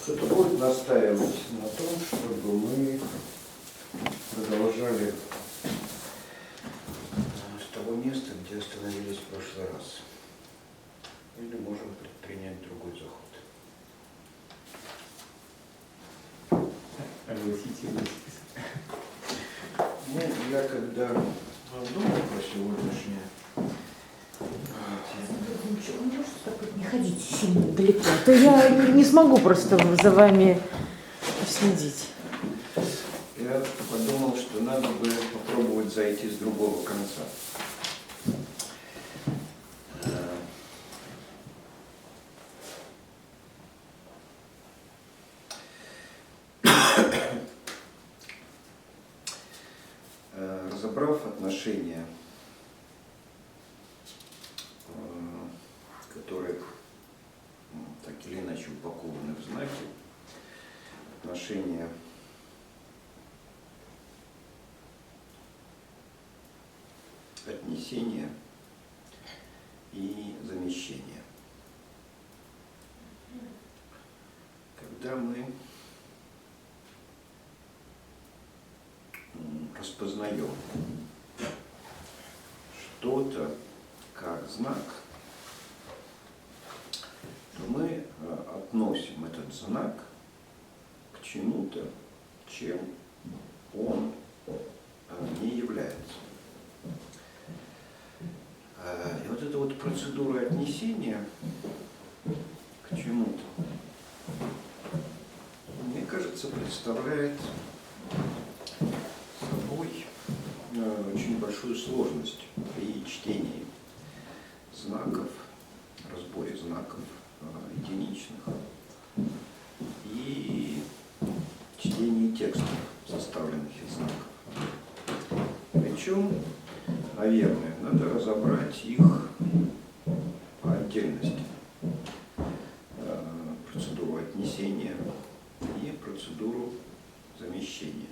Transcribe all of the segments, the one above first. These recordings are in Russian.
Кто-то будет настаивать на том, чтобы мы продолжали с того места, где остановились в прошлый раз. Или можем предпринять другой заход. Огласите. Ну, я когда думал про сегодняшнее, Вы можете не ходите сильно далеко, а то я не смогу просто за вами следить. я подумал, что надо бы попробовать зайти с другого конца. Разобрав отношения, которые так или иначе упакованы в знаки, отношения отнесения и замещения. Когда мы распознаем что-то как знак, то мы относим этот знак к чему-то, чем он не является. И вот эта вот процедура отнесения к чему-то, мне кажется, представляет собой очень большую сложность при чтении знаков, разборе знаков единичных и чтении текстов, составленных из знаков. Причем, наверное, надо разобрать их по отдельности. Процедуру отнесения и процедуру замещения.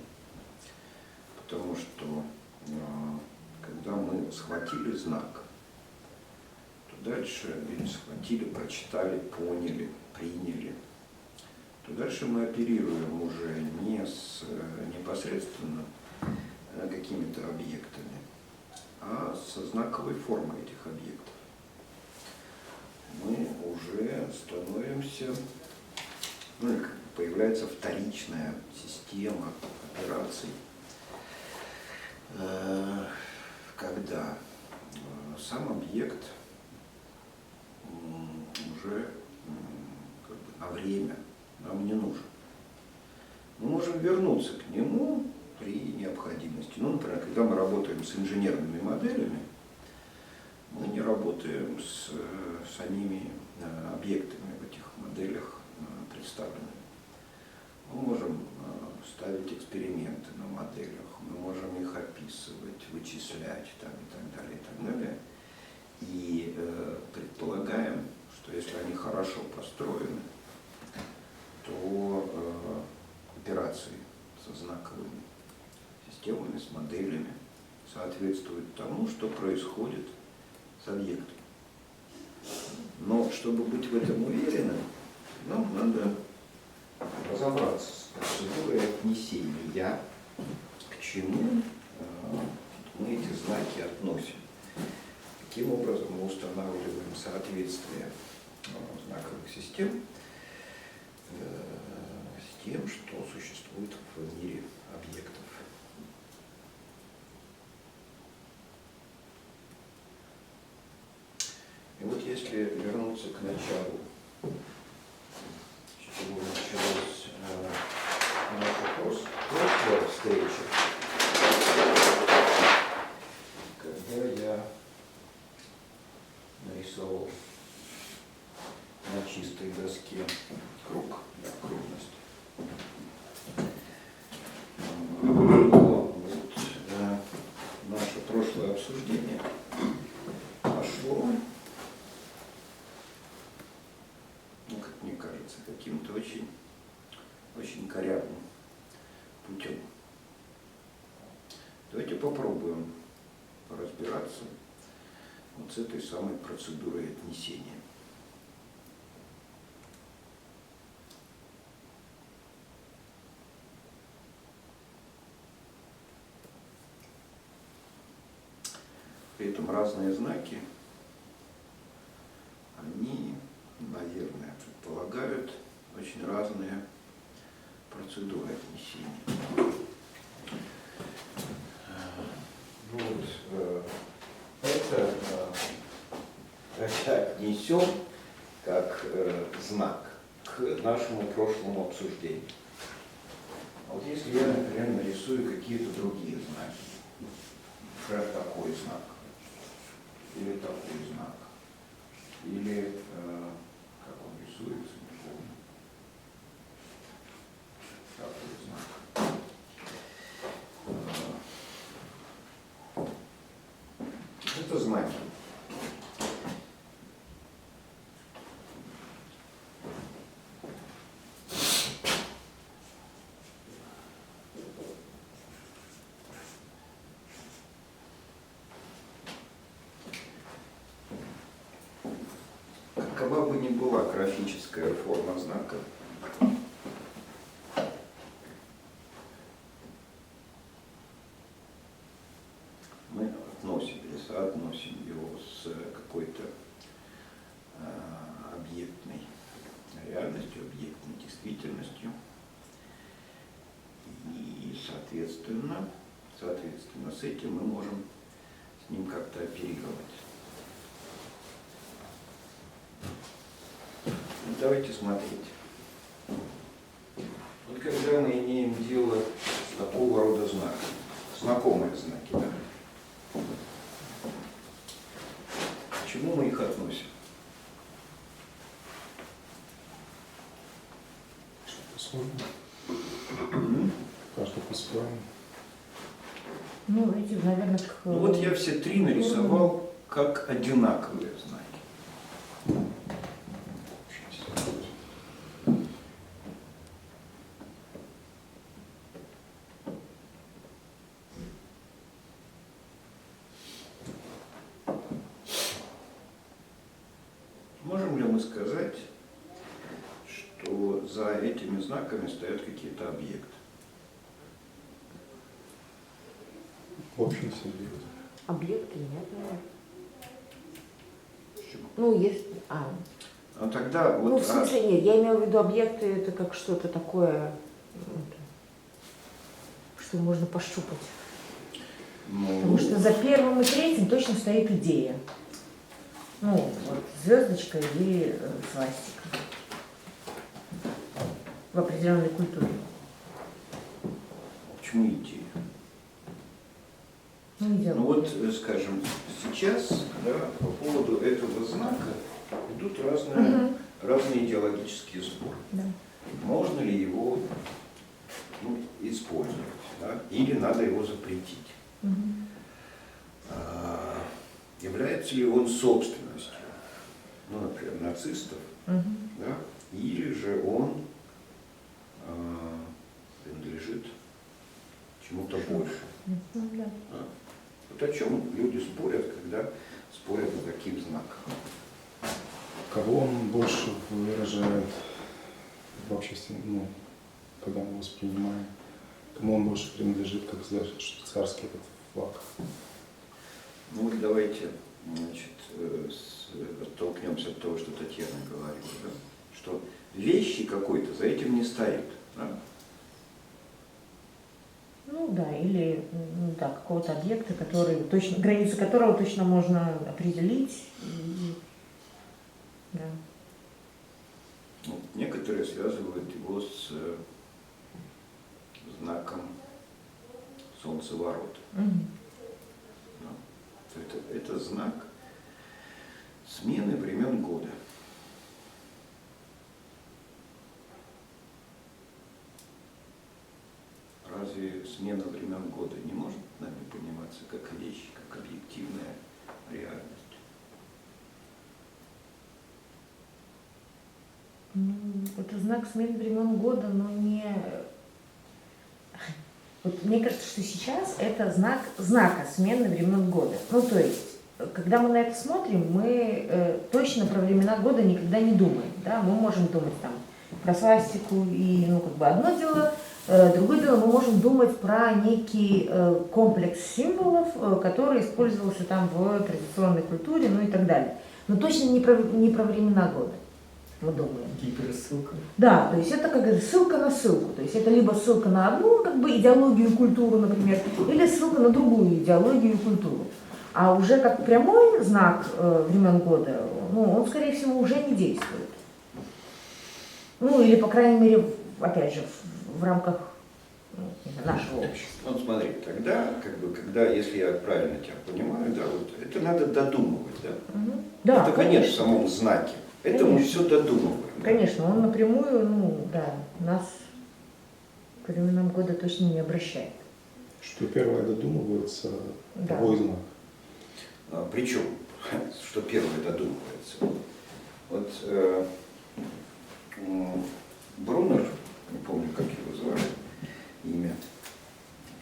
Потому что, когда мы схватили знак, то дальше, или схватили, прочитали, поняли, приняли, то дальше мы оперируем уже не с непосредственно какими-то объектами, а со знаковой формой этих объектов. Мы уже становимся, появляется вторичная система операций, когда сам объект уже на время нам не нужен. Мы можем вернуться к нему при необходимости. Ну, например, когда мы работаем с инженерными моделями, мы не работаем с самими объектами в этих моделях представленными. Мы можем ставить эксперименты на моделях, мы можем их описывать, вычислять там, и так далее, и так далее. И предполагаем, что если они хорошо построены, то операции со знаковыми системами, с моделями соответствуют тому, что происходит с объектом. Но чтобы быть в этом уверенным, нам надо разобраться с процедурой отнесения, к чему мы эти знаки относим. Каким образом мы устанавливаем соответствие знаковых систем с тем, что существует в мире объектов. И вот если вернуться к началу, с чего началась наша прошлая встреча, когда я нарисовал на чистой доске круг, окружность. Наше прошлое обсуждение пошло, как мне кажется, каким-то очень корявым путем. Давайте попробуем поразбираться вот с этой самой процедурой отнесения. разные знаки, они, наверное, предполагают очень разные процедуры отнесения. Вот, это отнесем как знак к нашему прошлому обсуждению. А вот если я, например, нарисую какие-то другие знаки, например, такой знак, или такой знак, или как он рисуется, не помню, такой знак. Это знаки. Какова бы ни была графическая форма знака, мы относим или соотносим его с какой-то объектной реальностью, объектной действительностью. И, соответственно, с этим мы можем с ним как-то оперировать. Давайте смотреть. Вот когда мы имеем дело с такого рода знаками, знакомые знаки, да? К чему мы их относим? По-своему. Каждый по-своему. Ну, эти, наверное, к... Ну вот я все три нарисовал как одинаковые знаки. Можем ли мы сказать, что за этими знаками стоят какие-то объекты? В общем, все объекты. Объекты нет, наверное. Почему? Ну, есть... А тогда вот... Ну, в смысле, нет, я имела в виду объекты, это как что-то такое, что можно пощупать. Ну, Потому что за первым и третьим точно стоит идея. Ну, вот звездочка или свастика. В определенной культуре. почему идея? Ну, идем. Ну вот, скажем, сейчас, да, по поводу этого знака идут разные идеологические споры. Да. Можно ли его использовать, да, или надо его запретить? Мгм. Является ли он собственностью, ну, например, нацистов, Мгм. да, или же он принадлежит чему-то большему? Ну, да. Да. Вот о чем люди спорят, когда спорят о таких знаках. Кого он больше выражает в обществе, ну, когда мы воспринимаем, кому он больше принадлежит, как швейцарский этот флаг. Ну вот давайте, значит, оттолкнемся от того, что Татьяна говорила, да? Что вещи какой-то за этим не стоит. Да? Ну да, или да, какого-то объекта, который точно, границы которого точно можно определить. И, да. Ну, некоторые связывают его с знаком солнцеворота. Мгм. Да. Это знак смены времен года. Разве смена времен года не может нами пониматься как вещь, как объективная реальность? Ну, это знак смены времен года, но не... Вот мне кажется, что сейчас это знак знака смены времен года. Ну, то есть, когда мы на это смотрим, мы точно про времена года никогда не думаем. Да? Мы можем думать там про свастику и, ну, как бы одно дело, Другое дело, мы можем думать про некий комплекс символов, который использовался там в традиционной культуре, ну и так далее. Но точно не про времена года, мы думаем. Гиперссылка. Да, то есть это как ссылка на ссылку. То есть это либо ссылка на одну как бы идеологию и культуру, например, или ссылка на другую идеологию и культуру. А уже как прямой знак времен года, ну, он, скорее всего, уже не действует. Ну, или, по крайней мере, опять же, в рамках не знаю, нашего общества. Вот смотри, тогда, как бы, когда, если я правильно тебя понимаю, да, вот это надо додумывать, да? Да, Этого нет в самом знаке. Это мы все додумываем. Конечно, он напрямую, ну, да, нас к временам года точно не обращает. Что первое додумывается, Да. того и знак. Причем, что первое додумывается. Вот Брунер, не помню, как его звали, имя,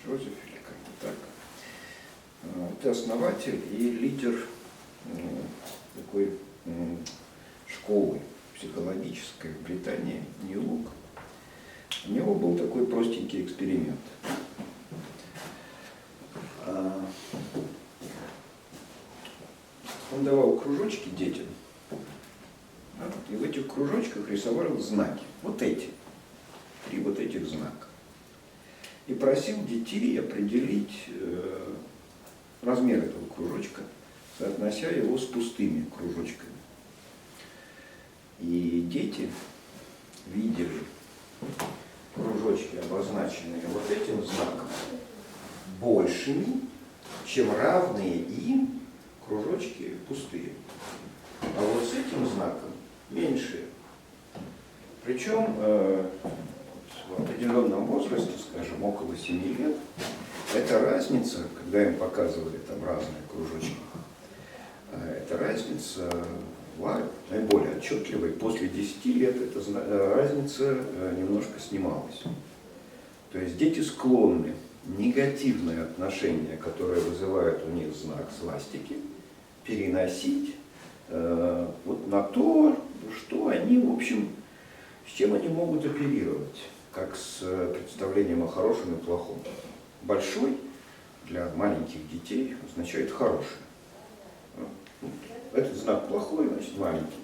Джозеф или как-то так, это основатель и лидер такой школы психологической в Британии, Нью-Лук. У него был такой простенький эксперимент. Он давал кружочки детям, да, и в этих кружочках рисовал знаки. Вот эти, 3 вот этих знака. И просил детей определить размер этого кружочка, соотнося его с пустыми кружочками. И дети видели кружочки, обозначенные вот этим знаком, большими, чем равные им кружочки пустые. А вот с этим знаком меньшие. Причем в определенном возрасте, скажем, около 7 лет, эта разница, когда им показывали там разные кружочки, эта разница была наиболее отчетливой. После 10 лет эта разница немножко снималась. То есть дети склонны негативное отношение, которое вызывает у них знак свастики, переносить вот на то, что они, в общем, с чем они могут оперировать, как с представлением о хорошем и плохом. Большой для маленьких детей означает хороший. Этот знак плохой, значит маленький.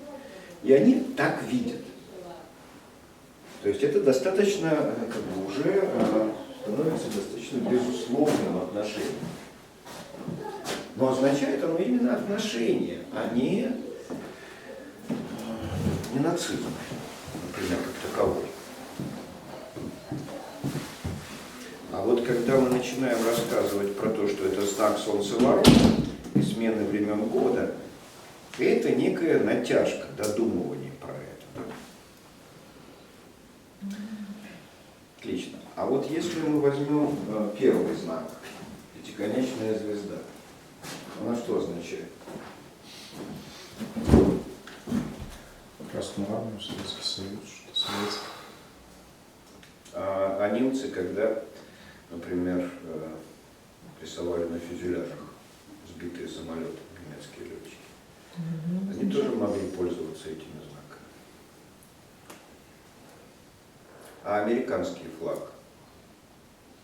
И они так видят. То есть это достаточно, как бы уже становится достаточно безусловным отношением. Но означает оно именно отношение, а не нацизм, например, как таковой. А вот когда мы начинаем рассказывать про то, что это знак солнцеворот и смены времен года, это некая натяжка, додумывание про это. Отлично. А вот если мы возьмем первый знак, пятиконечная звезда, она что означает? Красную армию, Советский Союз, что-то советское. А немцы, когда, например, рисовали на фюзеляжах сбитые самолеты, немецкие летчики, они тоже могли пользоваться этими знаками. А американский флаг?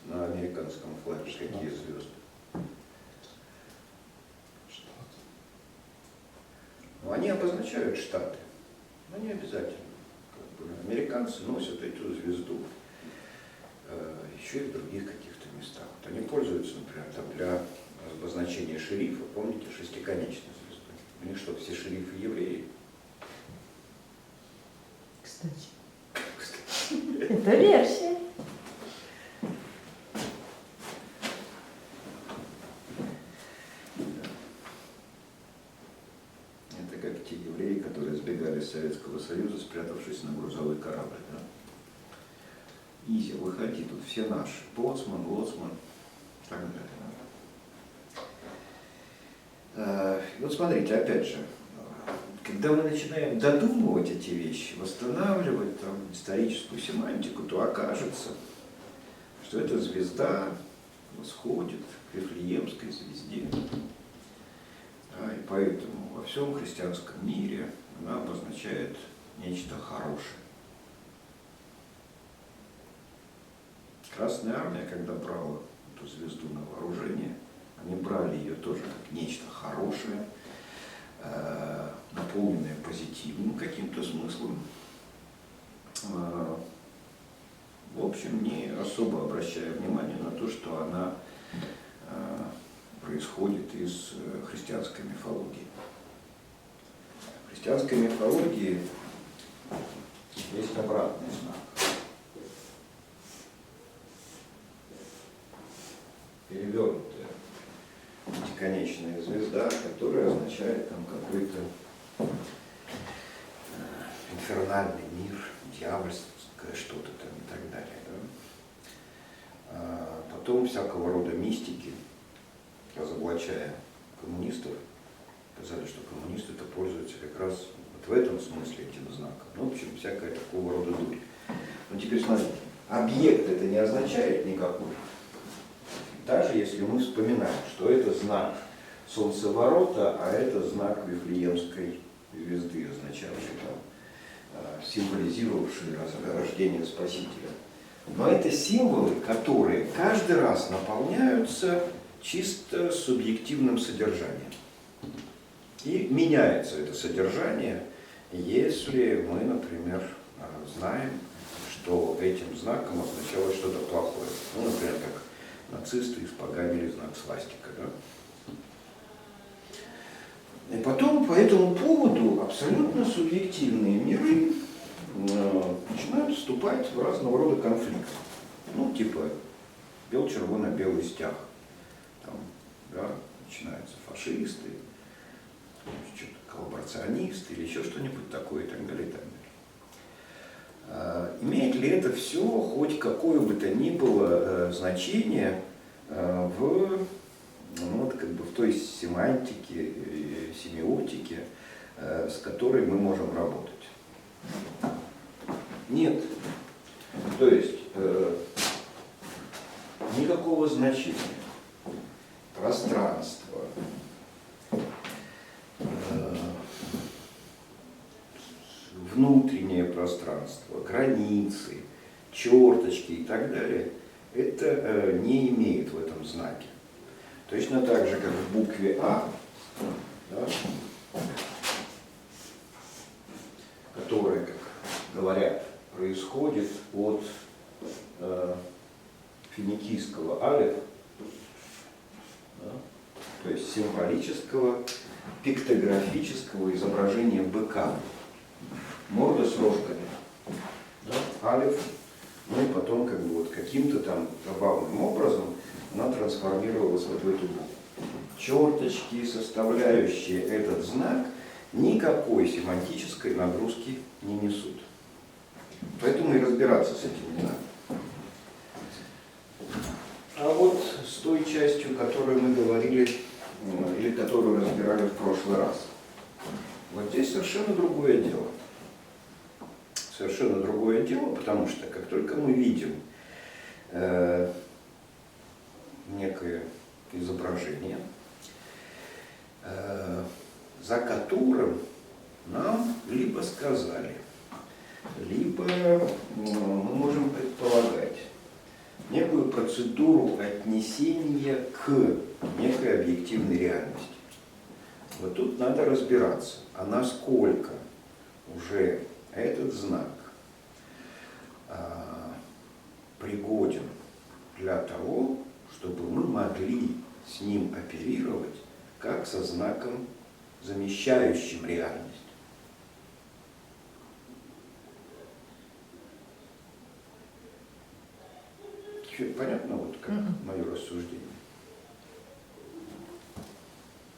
На американском флаге какие звезды? Ну, они обозначают штаты, но не обязательно. Как бы американцы носят эту звезду еще и в других каких-то местах. Вот они пользуются, например, там для обозначения шерифа, помните, шестиконечной звездой. У них что, все шерифы евреи? Кстати. Это версия. Это как те евреи, которые сбегали из Советского Союза, спрятавшись на грузовой корабль. Да? Изя, выходи, тут все наши. Боцман, Лоцман, так далее. И вот смотрите, опять же, когда мы начинаем додумывать эти вещи, восстанавливать там историческую семантику, то окажется, что эта звезда восходит к Вифлеемской звезде. Да, и поэтому во всем христианском мире она обозначает нечто хорошее. Красная армия, когда брала эту звезду на вооружение, они брали ее тоже как нечто хорошее, наполненное позитивным каким-то смыслом. В общем, не особо обращая внимание на то, что она происходит из христианской мифологии. В христианской мифологии есть обратный знак. Перевернутая пятиконечная звезда, которая означает там какой-то инфернальный мир, дьявольское что-то там и так далее. Да? Потом всякого рода мистики, разоблачая коммунистов, сказали, что коммунисты-то пользуются как раз вот в этом смысле этим знаком. Ну, в общем, всякая такого рода дурь. Ну, теперь смотрите, объект это не означает никакой. Даже если мы вспоминаем, что это знак солнцеворота, а это знак Вифлеемской звезды, означавший там, символизировавший рождение Спасителя. Но это символы, которые каждый раз наполняются чисто субъективным содержанием. И меняется это содержание, если мы, например, знаем, что этим знаком означало что-то плохое. Ну, например, как нацисты испоганили знак свастика. Да? И потом по этому поводу абсолютно субъективные миры начинают вступать в разного рода конфликты. Ну, типа червоно-белый стяг. Там, да, начинаются фашисты, что-то коллаборационисты или еще что-нибудь такое и так далее, и так далее. Имеет ли это все хоть какое бы то ни было значение в, ну, вот, как бы в той семантике, семиотике, с которой мы можем работать? Нет. То есть никакого значения. Пространство, внутреннее пространство, границы, черточки и так далее, это не имеет в этом знаке. Точно так же, как в букве А, да, которая, как говорят, происходит от финикийского алеф, да, то есть символического, пиктографического изображения быка. Морда с рожками, да, алеф, ну и потом как бы вот каким-то там забавным образом она трансформировалась вот в эту букву. Черточки, составляющие этот знак, никакой семантической нагрузки не несут. Поэтому и разбираться с этим не надо. А вот с той частью, о которой мы говорили, или которую разбирали в прошлый раз, вот здесь совершенно другое дело. Совершенно другое дело, потому что как только мы видим некое изображение, за которым нам либо сказали, либо мы можем предполагать некую процедуру отнесения к некой объективной реальности. Вот тут надо разбираться, а насколько уже этот знак пригоден для того, чтобы мы могли с ним оперировать как со знаком, замещающим реальность. Понятно, вот как мое рассуждение?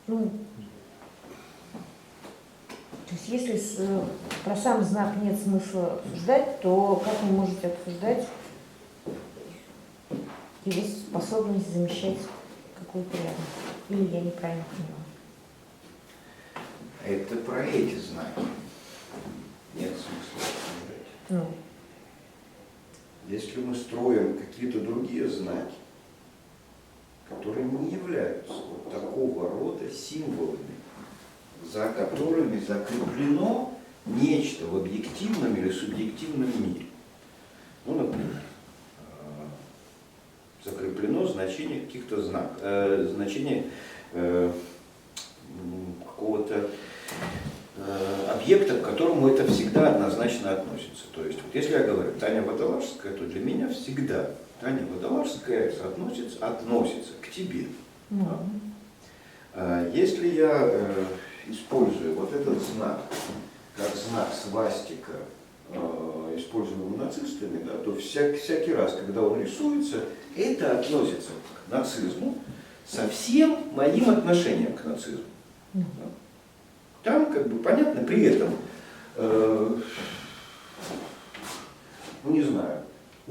Ну, то есть если про сам знак нет смысла обсуждать, то как вы можете обсуждать его способность замещать какую-то реальность? Или я неправильно поняла? Это про эти знаки. Нет смысла обсуждать. Ну. Если мы строим какие-то другие знаки, которые не являются вот такого рода символами, за которыми закреплено нечто в объективном или субъективном мире. Ну, например, закреплено значение каких-то значений какого-то объекта, к которому это всегда однозначно относится. То есть, вот если я говорю Таня Водолажская, то для меня всегда Таня Водолажская относится к тебе. Да? Если я использую вот этот знак как знак свастика, используемый нацистами, да, то всякий раз, когда он рисуется, это относится к нацизму со всем моим отношением к нацизму. Да. Там, как бы, понятно, при этом, ну не знаю,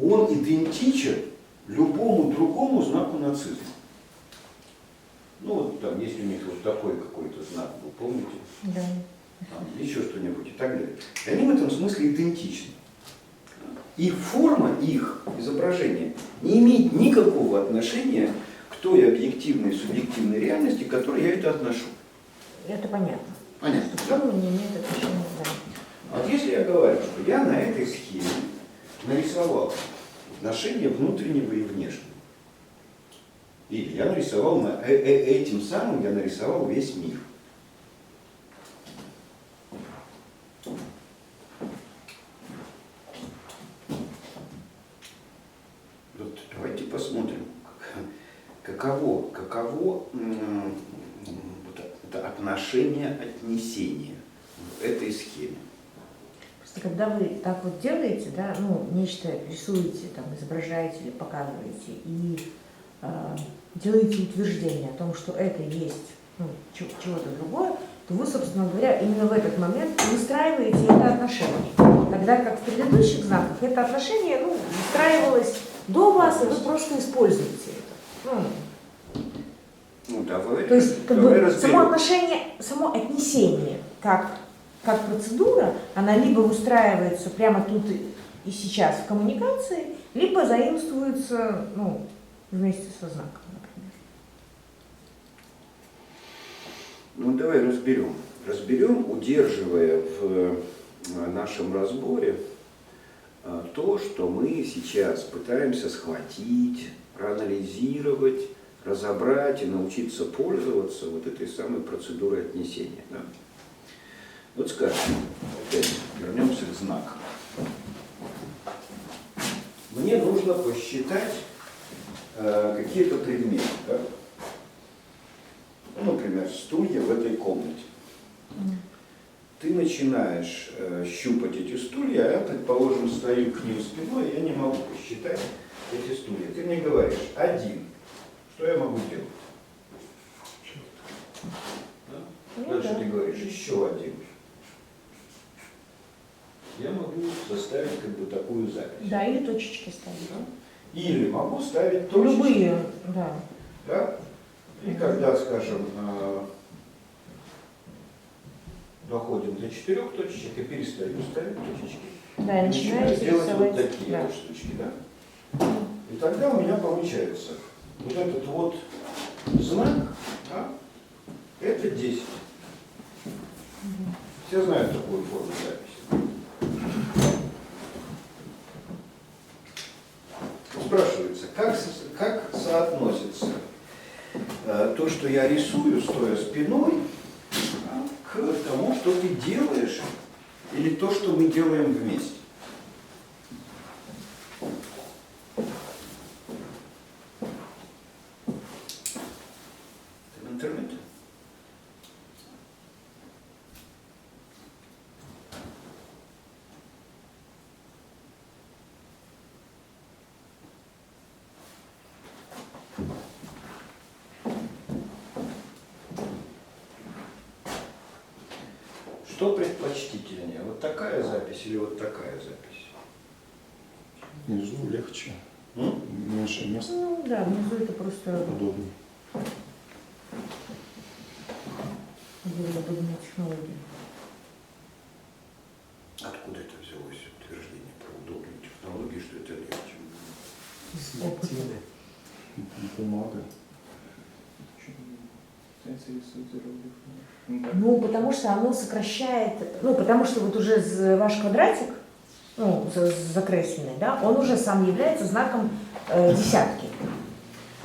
он идентичен любому другому знаку нацизма. Ну вот там, если у них вот такой какой-то знак был, помните? Да. Там, еще что-нибудь и так далее. И они в этом смысле идентичны. И форма их изображения не имеет никакого отношения к той объективной, субъективной реальности, к которой я это отношу. Это понятно. Понятно, Что да? форма не имеет отношения, да. А вот если я говорю, что я на этой схеме нарисовал отношения внутреннего и внешнего, или я нарисовал, этим самым я нарисовал весь мир. Вот давайте посмотрим, каково вот это отношение, отнесение в этой схеме. Просто когда вы так вот делаете, да, ну, нечто рисуете, там, изображаете или показываете, и делаете утверждение о том, что это есть, ну, чего-то другое, то вы, собственно говоря, именно в этот момент выстраиваете это отношение. Тогда как в предыдущих знаках это отношение, ну, выстраивалось до вас, и вы просто используете это. Ну, давай, То есть, как давай бы, разберем. само отношение, само отнесение, как процедура, она либо выстраивается прямо тут и сейчас в коммуникации, либо заимствуется, ну, вместе со знаком, например. Ну, давай разберем. Разберем, удерживая в нашем разборе то, что мы сейчас пытаемся схватить, проанализировать, разобрать и научиться пользоваться вот этой самой процедурой отнесения. Да? Вот скажем, опять вернемся к знакам. Мне нужно посчитать какие-то предметы. Да? Ну, например, стулья в этой комнате. Ты начинаешь щупать эти стулья, а я, предположим, стою к ним спиной, и я не могу посчитать эти стулья. Ты мне говоришь, один. Что я могу делать? Да? Ну, Дальше да. ты говоришь, еще один. Я могу составить как бы такую запись. Да, или точечки ставить. Да? Или могу ставить точечки. Любые, да. Да? И когда, скажем, доходим до 4 точечек и перестаем ставить точечки. Да, и начинаете делать вот рисовать. такие Да. вот штучки, да? И тогда у меня получается вот этот вот знак, да, это 10. Все знают такую форму записи. Спрашивается, как соотносится то, что я рисую, стоя спиной, да, к тому, что ты делаешь, или то, что мы делаем вместе. Ты в интернете? Что предпочтительнее? Вот такая запись или вот такая запись? Внизу легче, М? меньше места, Ну да, внизу это просто удобнее. более удобная технология. Откуда это взялось утверждение про удобную технологию, что это легче? Опыт. Бумага. Ну, потому что оно сокращает, ну, потому что вот уже ваш квадратик, ну, закресленный, да, он уже сам является знаком десятки.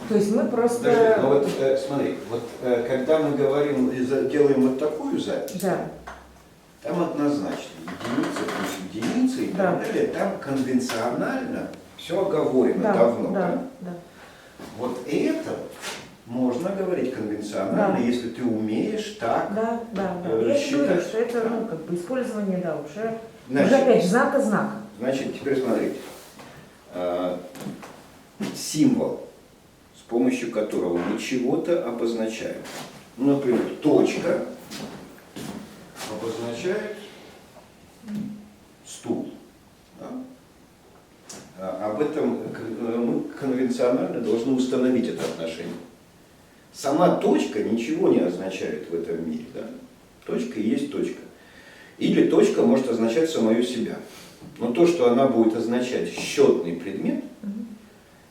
То есть мы просто... Подожди, ну вот смотри, вот когда мы говорим, делаем вот такую запись, Да. там однозначно единица плюс единица и Да. так далее, там конвенционально все оговорено Да, давно. да, да. Вот это можно говорить конвенционально, Да. если ты умеешь так. Да, да, да. Я же считать. говорю, что это, ну, как бы использование, да, уже Значит, опять же, знака. Значит, теперь смотрите. Символ, с помощью которого мы чего-то обозначаем. Ну, например, точка обозначает стул. Да? Об этом мы конвенционально должны установить это отношение. Сама точка ничего не означает в этом мире. Да? Точка и есть точка. Или точка может означать самую себя. Но то, что она будет означать счетный предмет,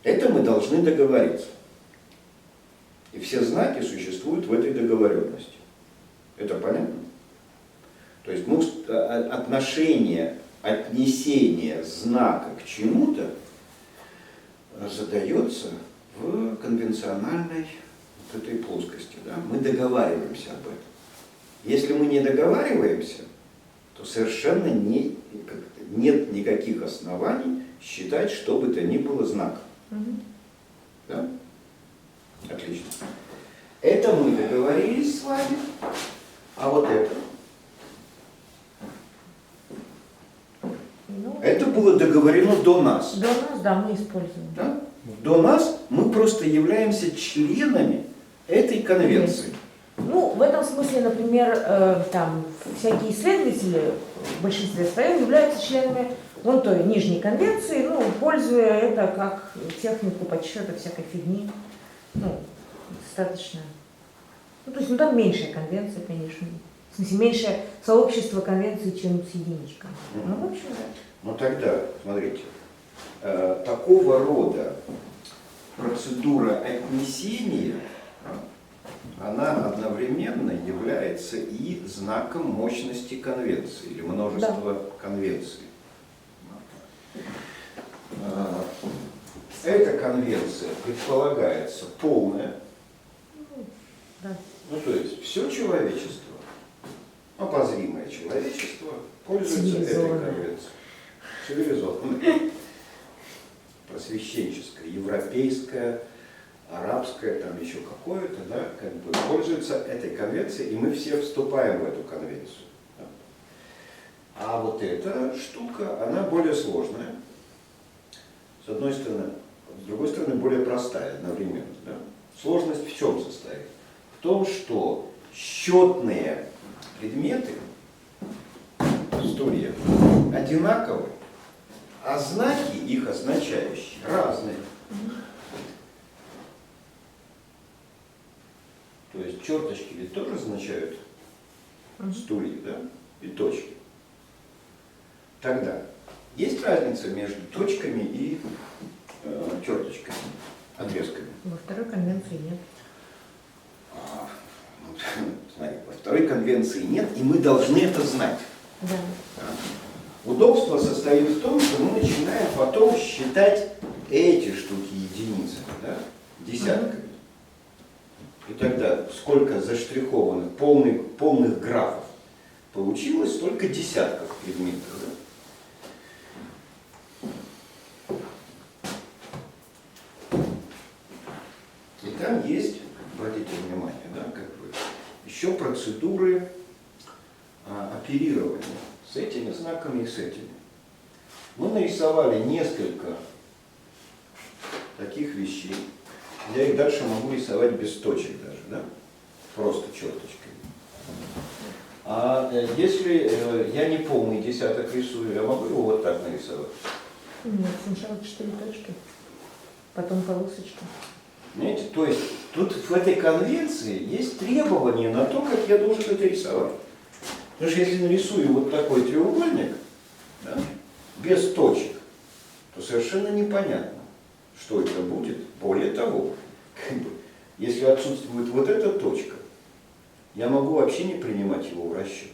это мы должны договориться. И все знаки существуют в этой договоренности. Это понятно? То есть отношение, отнесение знака к чему-то задается в конвенциональной вот этой плоскости. Да? Мы договариваемся об этом. Если мы не договариваемся, то совершенно нет никаких оснований считать, что бы то ни было знаком. Да? Отлично. Это мы договорились с вами, а вот это? Ну, Это было договорено до нас. до нас, да, мы используем. Да? До нас мы просто являемся членами этой конвенции. Ну, в этом смысле, например, там всякие исследователи в большинстве своем являются членами вон той нижней конвенции, ну, пользуя это как технику подсчета всякой фигни. Ну, достаточно. Ну, то есть, ну, там меньшая конвенция, конечно. В смысле, меньшее сообщество конвенций, чем с единичками. Ну, в общем, да. Ну тогда, смотрите, такого рода процедура отнесения, она одновременно является и знаком мощности конвенции или множества конвенций. Эта конвенция предполагается полная, Да. ну то есть все человечество, обозримое человечество пользуется этой конвенцией. Цивилизованное, просвещенческое, европейское, арабское, там еще какое-то, да, как бы пользуется этой конвенцией, и мы все вступаем в эту конвенцию. Да. А вот эта штука, она более сложная, с одной стороны, с другой стороны, более простая одновременно. Да. Сложность в чем состоит? В том, что счетные предметы в стуле одинаковые, а знаки, их означающие, разные. То есть черточки ведь тоже означают стулья, да, и точки. Тогда есть разница между точками и черточками, отрезками? Во второй конвенции нет. Смотри, во второй конвенции нет, и мы должны это знать. Да. Удобство состоит в том, что мы начинаем потом считать эти штуки единицами, да, десятками. И тогда сколько заштрихованных, полных графов получилось, столько десятков предметов. Да? И там есть, обратите внимание, да, как бы, еще процедуры оперирования с этими знаками и с этими. Мы нарисовали несколько таких вещей. Я их дальше могу рисовать без точек даже, да? Просто черточкой. А если я не полный десяток рисую, я могу его вот так нарисовать? Нет, сначала 4 точки, потом полосочка. Понимаете? То есть тут в этой конвенции есть требования на то, как я должен это рисовать. Потому что если нарисую вот такой треугольник, да, без точек, то совершенно непонятно, что это будет. Более того, как бы, если отсутствует вот эта точка, я могу вообще не принимать его в расчет.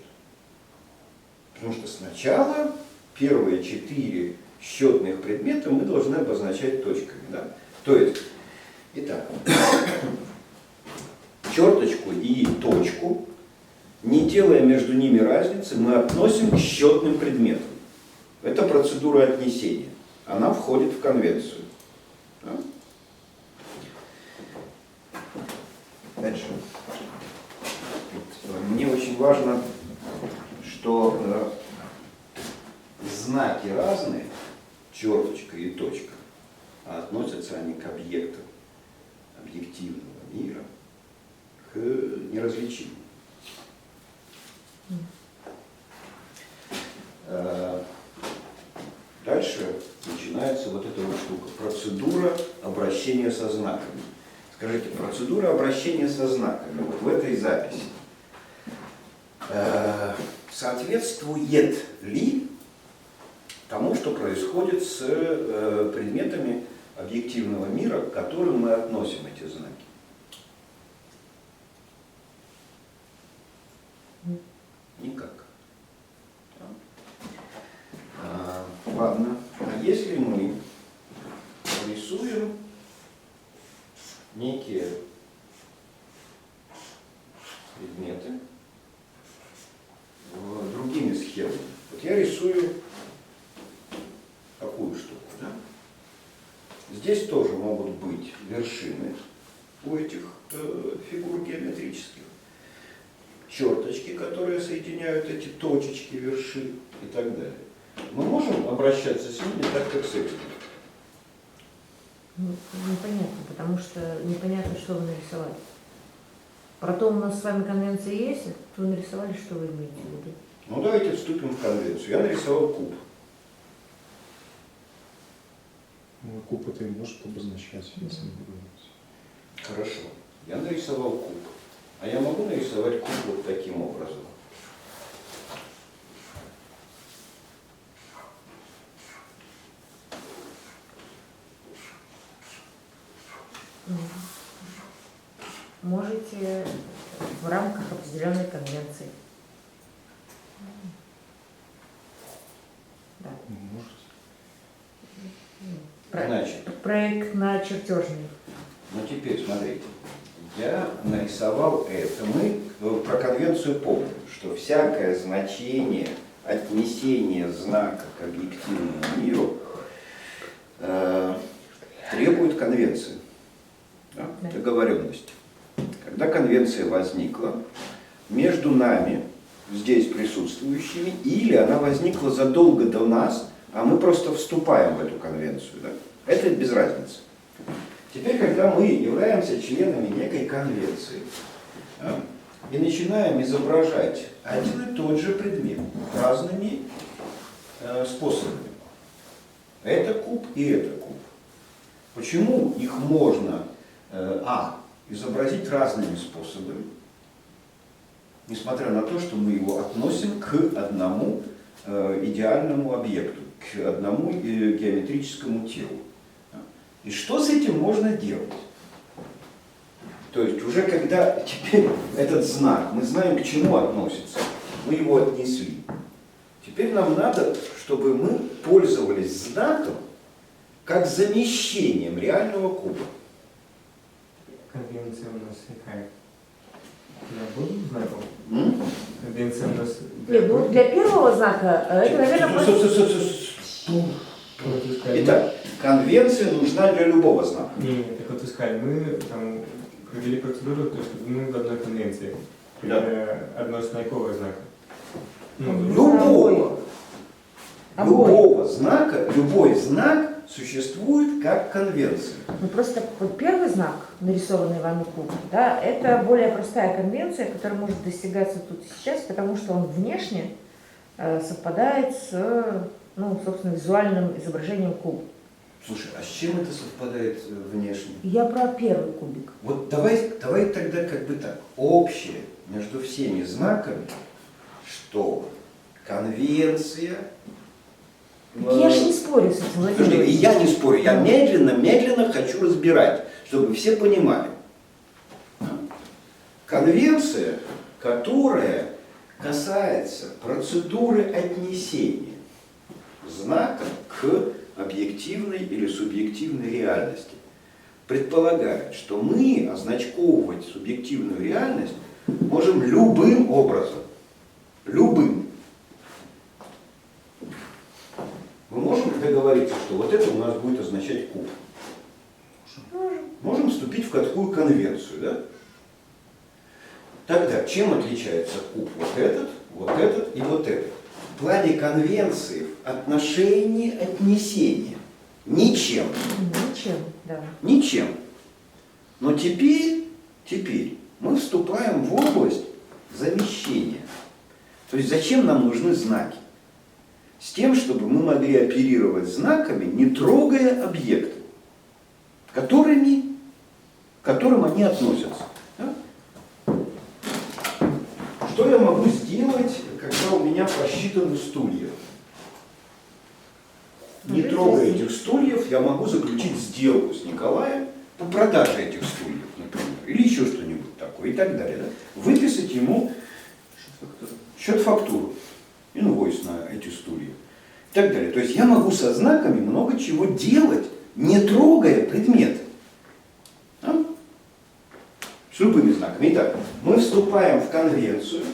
Потому что сначала первые 4 счетных предмета мы должны обозначать точками. Да? То есть Итак, черточку и точку, не делая между ними разницы, мы относим к счетным предметам. Это процедура отнесения. Она входит в конвенцию. Да? Дальше. Мне очень важно, что знаки разные, черточка и точка, а относятся они к объектам объективного мира, к неразличимым. Дальше начинается вот эта вот штука. Процедура обращения со знаками. Скажите, процедура обращения со знаками вот в этой записи соответствует ли тому, что происходит с предметами объективного мира, к которым мы относим эти знаки? Никак. Ладно. А если мы рисуем некие предметы другими схемами? Вот я рисую такую штуку. Да? Здесь тоже могут быть вершины у этих фигур геометрических. Черточки, которые соединяют эти точечки, вершин и так далее. Мы можем обращаться с ними так, как с этим? Непонятно, потому что непонятно, что вы нарисовали. Про то у нас с вами конвенция есть, а вы нарисовали, что вы имеете в виду. Ну давайте вступим в конвенцию. Я нарисовал куб. Ну, куб это и может обозначать, если не говорить. Хорошо. Я нарисовал куб. А я могу нарисовать куб вот таким образом? Можете в рамках определенной конвенции. Да. Можете. Значит, Проект на чертежный. ну теперь смотрите. Я нарисовал это. Мы про конвенцию помним, что всякое значение отнесения знака к объективному миру требует конвенции, да, договоренности. Когда конвенция возникла, между нами, здесь присутствующими, или она возникла задолго до нас, а мы просто вступаем в эту конвенцию, да, это без разницы. Теперь, когда мы являемся членами некой конвенции, да, и начинаем изображать один и тот же предмет разными способами. Это куб и это куб. Почему их можно изобразить разными способами, несмотря на то, что мы его относим к одному идеальному объекту, к одному геометрическому телу? И что с этим можно делать? То есть уже когда теперь этот знак, мы знаем, к чему относится, мы его отнесли. Теперь нам надо, чтобы мы пользовались знаком как замещением реального куба. Конвенция у нас какая? Для будут знаков? Конвенция у нас... Нет, ну, для первого знака это, наверное, Стоп. Итак, конвенция нужна для любого знака. Не, так вот искали, мы там провели процедуру, то, что мы в одной конвенции. Да. Это одно знаковое знака. Любого. Любого знака, любой знак существует как конвенция. Ну просто вот первый знак, нарисованный вами куб, да, это более простая конвенция, которая может достигаться тут и сейчас, потому что он внешне совпадает с, ну, собственно, визуальным изображением куба. Слушай, а с чем это совпадает внешне? Я про первый кубик. Вот давай тогда как бы так. Общее между всеми знаками, что конвенция... Я же не спорю с этим, Владимир Слушай, и Ильич. я не спорю, я медленно хочу разбирать, чтобы все понимали. Конвенция, которая касается процедуры отнесения знака к объективной или субъективной реальности, предполагает, что мы означковывать субъективную реальность можем любым образом. Любым. Мы можем договориться, что вот это у нас будет означать куб. Можем вступить в такую конвенцию, да? Тогда чем отличается куб? Вот этот и вот этот. В плане конвенции, отношения, отнесения. Ничем. Ничем, да. Ничем. Но теперь мы вступаем в область замещения. То есть зачем нам нужны знаки? С тем, чтобы мы могли оперировать знаками, не трогая объекты, к которым они относятся. Да? Что я могу сделать, когда у меня посчитаны стулья? Не трогая этих стульев, я могу заключить сделку с Николаем по продаже этих стульев, например, или еще что-нибудь такое, и так далее. Да? Выписать ему счет-фактуру, инвойс на эти стулья, и так далее. То есть я могу со знаками много чего делать, не трогая предмет. А? С любыми знаками. Итак, мы вступаем в конвенцию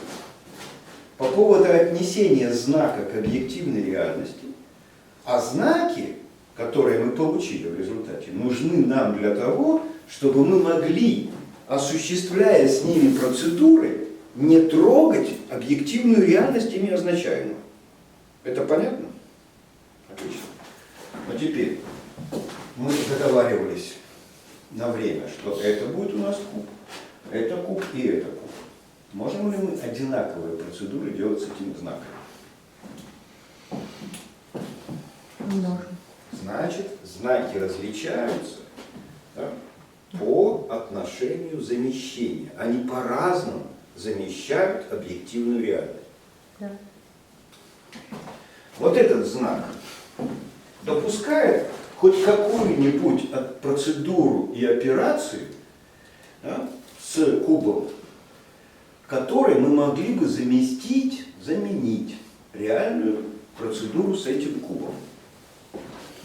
по поводу отнесения знака к объективной реальности, а знаки, которые мы получили в результате, нужны нам для того, чтобы мы могли, осуществляя с ними процедуры, не трогать объективную реальность ими означаемую. Это понятно? Отлично. Но теперь мы договаривались на время, что это будет у нас куб, это куб и это куб. Можем ли мы одинаковые процедуры делать с этими знаками? Не можем. Значит, знаки различаются, да, по отношению замещения. Они по-разному замещают объективную реальность. Да. Вот этот знак допускает хоть какую-нибудь процедуру и операцию, да, с кубом, которой мы могли бы заменить реальную процедуру с этим кубом.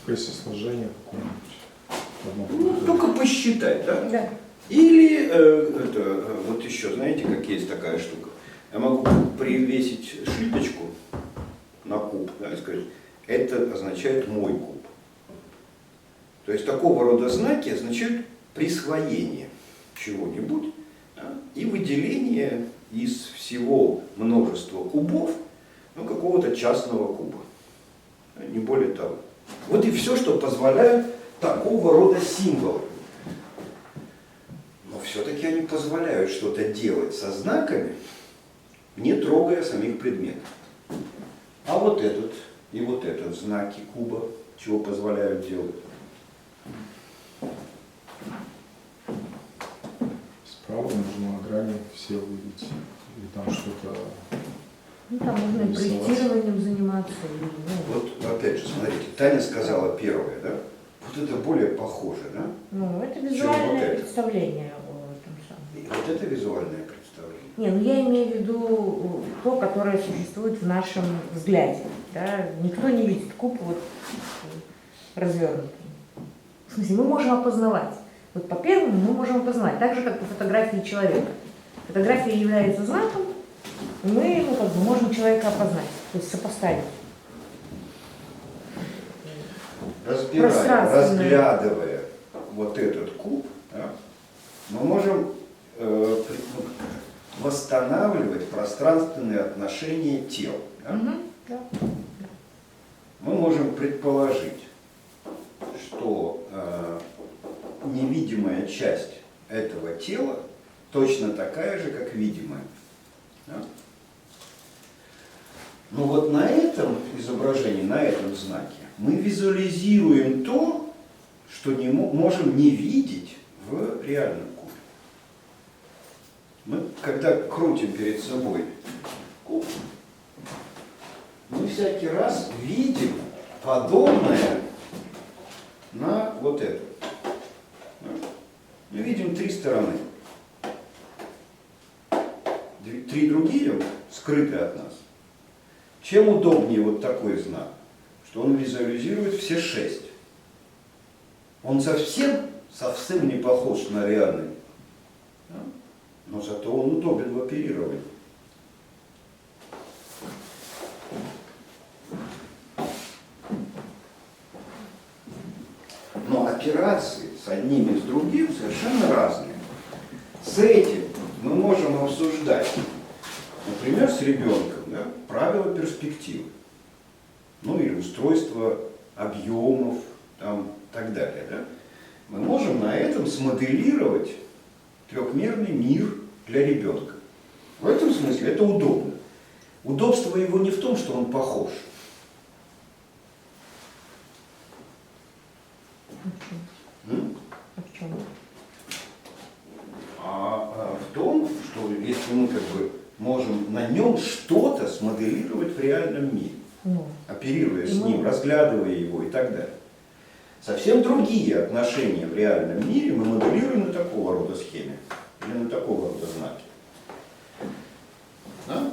Если сложение какое-нибудь. Ну, только посчитать, да? Да. Или, вот еще, знаете, как есть такая штука. Я могу привесить шильдочку на куб, да, и сказать, это означает мой куб. То есть такого рода знаки означают присвоение чего-нибудь, да, и выделение из всего множества кубов, ну, какого-то частного куба. Не более того. Вот и все, что позволяют такого рода символы. Но все-таки они позволяют что-то делать со знаками, не трогая самих предметов. А вот этот и вот этот знаки куба, чего позволяют делать? Справа нужно на грани все увидеть. Или там что-то. Ну, там можно и проектированием заниматься. И, ну, Вот опять же, смотрите, Таня сказала первое, да? Вот это более похоже, да? ну, это вот визуальное это? представление о этом самом. И вот это визуальное представление. Не, ну я имею в виду то, которое существует в нашем взгляде. Да? Никто не видит куб вот развернутый. В смысле, мы можем опознавать. Вот по первому мы можем опознавать, так же, как по фотографии человека. Фотография является знаком, и мы ну, как бы, можем человека опознать, то есть сопоставить. Разглядывая вот этот куб, да, мы можем восстанавливать пространственные отношения тел. Да? Да. Мы можем предположить, что невидимая часть этого тела точно такая же, как видимая. Да? Но вот на этом изображении, на этом знаке мы визуализируем то, что не можем не видеть в реальном кубе. Мы, когда крутим перед собой куб, мы всякий раз видим подобное на вот это. Мы видим три стороны. Три другие скрыты от нас. Чем удобнее вот такой знак, что он визуализирует все 6. Он совсем совсем не похож на реальный. Да? Но зато он удобен в оперировании. Но операции с одним и с другим совершенно разные. С этим мы можем обсуждать, например, с ребенком, да, правила перспективы, ну или устройство объемов, там, и так далее. Да? Мы можем на этом смоделировать трехмерный мир для ребенка. В этом смысле это удобно. Удобство его не в том, что он похож. В чем? А в том, что если мы как бы можем на нем что-то смоделировать в реальном мире, Ну, оперируя с ним, разглядывая его и так далее. Совсем другие отношения в реальном мире мы моделируем на такого рода схеме или на такого рода знаке. Да?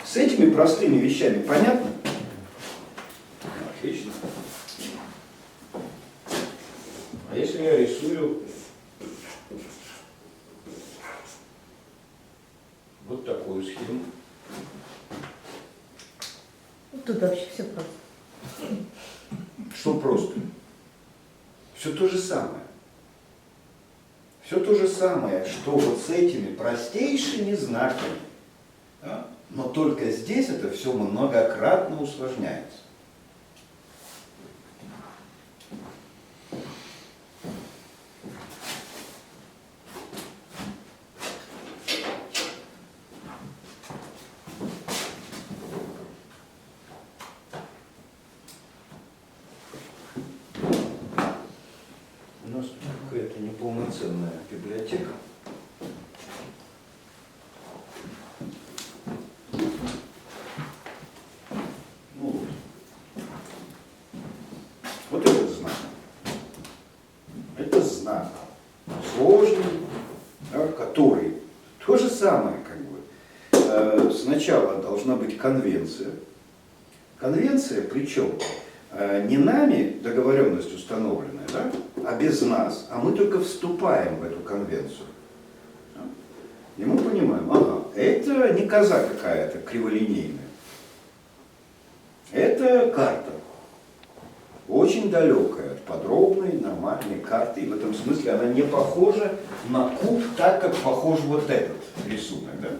С этими простыми вещами понятно? Отлично. А если я рисую вот такую схему? тут вообще все просто. Что просто? Все то же самое. Все то же самое, что вот с этими простейшими знаками. Да? Но только здесь это все многократно усложняется. У нас тут какая-то неполноценная библиотека. Ну вот. Вот этот знак. Это знак сложный, да, который то же самое, как бы. Сначала должна быть конвенция. Конвенция, причем не нами договоренность установленная, да, а без нас, а мы только вступаем в эту конвенцию. Да? И мы понимаем, ага, это не коза какая-то криволинейная. Это карта. Очень далекая от подробной, нормальной карты. И в этом смысле она не похожа на куб так, как похож вот этот рисунок. Да?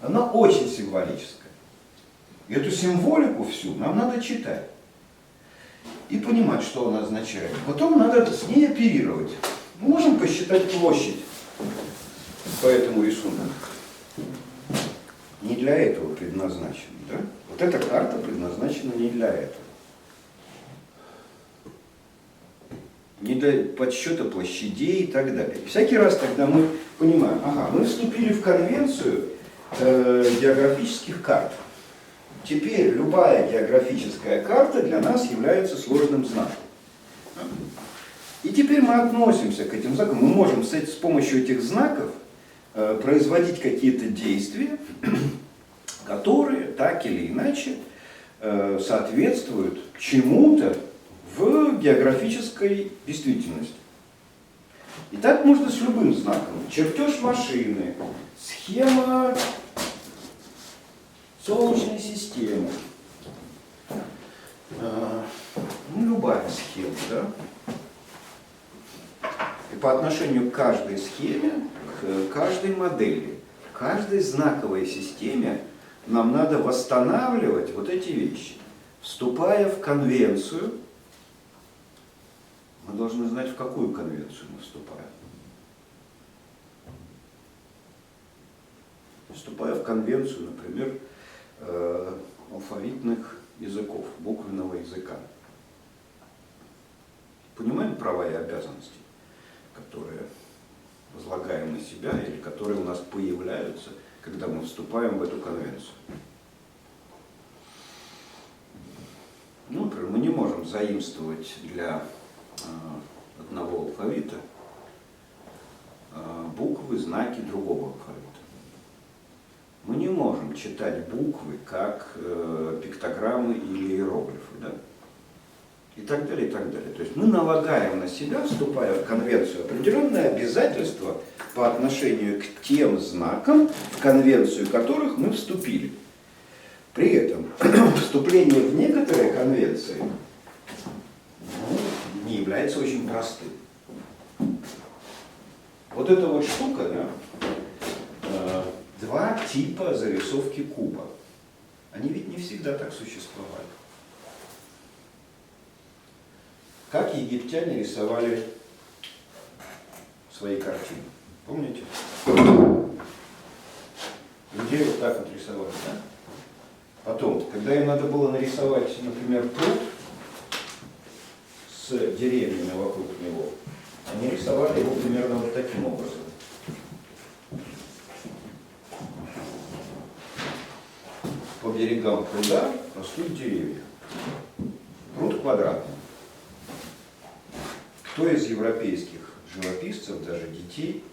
Она очень символическая. И эту символику всю нам надо читать. И понимать, что она означает. Потом надо с ней оперировать. Мы можем посчитать площадь по этому рисунку. Не для этого предназначена. Да? Вот эта карта предназначена не для этого. Не для подсчета площадей и так далее. И всякий раз, когда мы понимаем, ага, мы вступили в конвенцию географических карт. Теперь любая географическая карта для нас является сложным знаком. И теперь мы относимся к этим знакам. Мы можем с помощью этих знаков производить какие-то действия, которые так или иначе соответствуют чему-то в географической действительности. И так можно с любым знаком. Чертеж машины, схема Солнечной системы. Ну, любая схема, да? И по отношению к каждой схеме, к каждой модели, к каждой знаковой системе нам надо восстанавливать вот эти вещи. Вступая в конвенцию, мы должны знать, в какую конвенцию мы вступаем. Вступая в конвенцию, например, алфавитных языков, буквенного языка. Понимаем права и обязанности, которые возлагаем на себя или которые у нас появляются, когда мы вступаем в эту конвенцию. Ну, например, мы не можем заимствовать для одного алфавита буквы, знаки другого алфавита. Мы не можем читать буквы как пиктограммы или иероглифы. Да? и так далее, и так далее. То есть мы налагаем на себя, вступая в конвенцию, определенные обязательства по отношению к тем знакам, в конвенцию которых мы вступили. При этом вступление в некоторые конвенции не является очень простым. Вот эта вот штука, да, два типа зарисовки куба. Они ведь не всегда так существовали. Как египтяне рисовали свои картины? Помните? Людей вот так вот рисовали, да? Потом, когда им надо было нарисовать, например, пруд с деревьями вокруг него, они рисовали его примерно вот таким образом. По берегам пруда растут деревья. Пруд квадратный. Кто из европейских живописцев, даже детей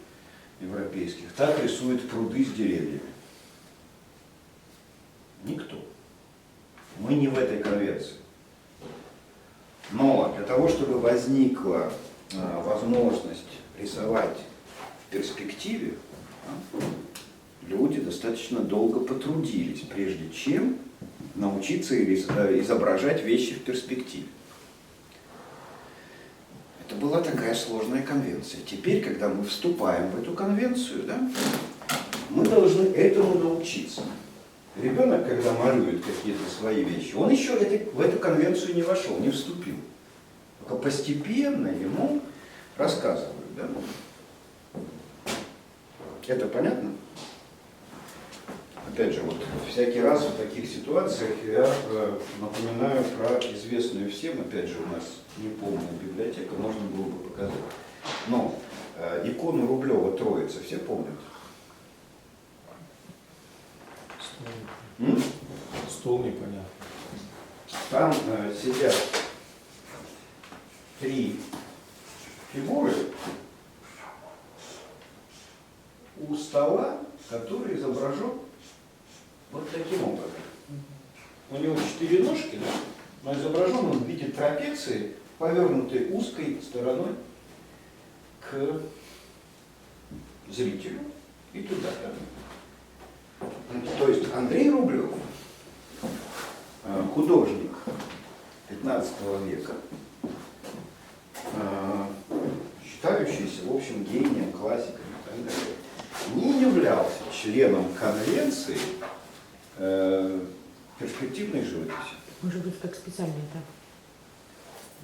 европейских, так рисует пруды с деревьями? Никто. Мы не в этой конвенции. Но для того, чтобы возникла возможность рисовать в перспективе, люди достаточно долго потрудились, прежде чем научиться изображать вещи в перспективе. Это была такая сложная конвенция. Теперь, когда мы вступаем в эту конвенцию, да, мы должны этому научиться. Ребенок, когда малюет какие-то свои вещи, он еще в эту конвенцию не вошел, не вступил. Только постепенно ему рассказывают. Да? Это понятно? Опять же, вот всякий раз в таких ситуациях я напоминаю про известную всем, опять же, у нас неполная библиотека, можно было бы показать. Но икону Рублева Троица все помнят? Стол непонятно. Там сидят три фигуры у стола, который изображен вот таким образом. У него 4 ножки, да? Но изображен он в виде трапеции, повернутой узкой стороной к зрителю и туда. Да? То есть Андрей Рублев, художник 15 века, считающийся, в общем, гением, классиком и так далее, не являлся членом конвенции перспективной живописи. Может быть, как специально это.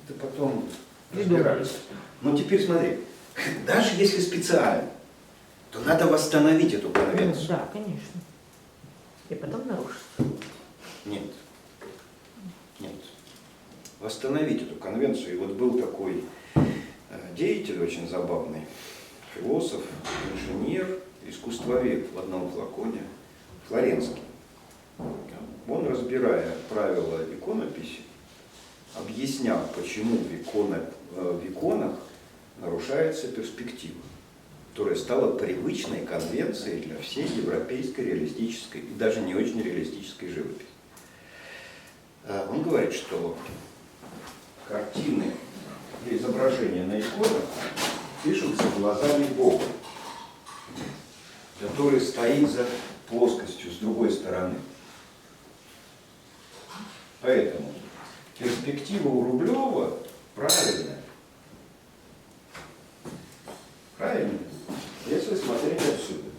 Это потом разбирались. Но теперь смотри, даже если специально, то надо восстановить эту конвенцию. Да, конечно. И потом нарушить. Нет. Нет. Восстановить эту конвенцию. И вот был такой деятель очень забавный, философ, инженер, искусствовед в одном флаконе, Флоренский. Он, разбирая правила иконописи, объяснял, почему в иконах нарушается перспектива, которая стала привычной конвенцией для всей европейской реалистической и даже не очень реалистической живописи. Он говорит, что картины или изображения на иконах пишутся глазами Бога, который стоит за плоскостью с другой стороны. Поэтому перспектива у Рублева правильная. Правильно? Если смотреть отсюда.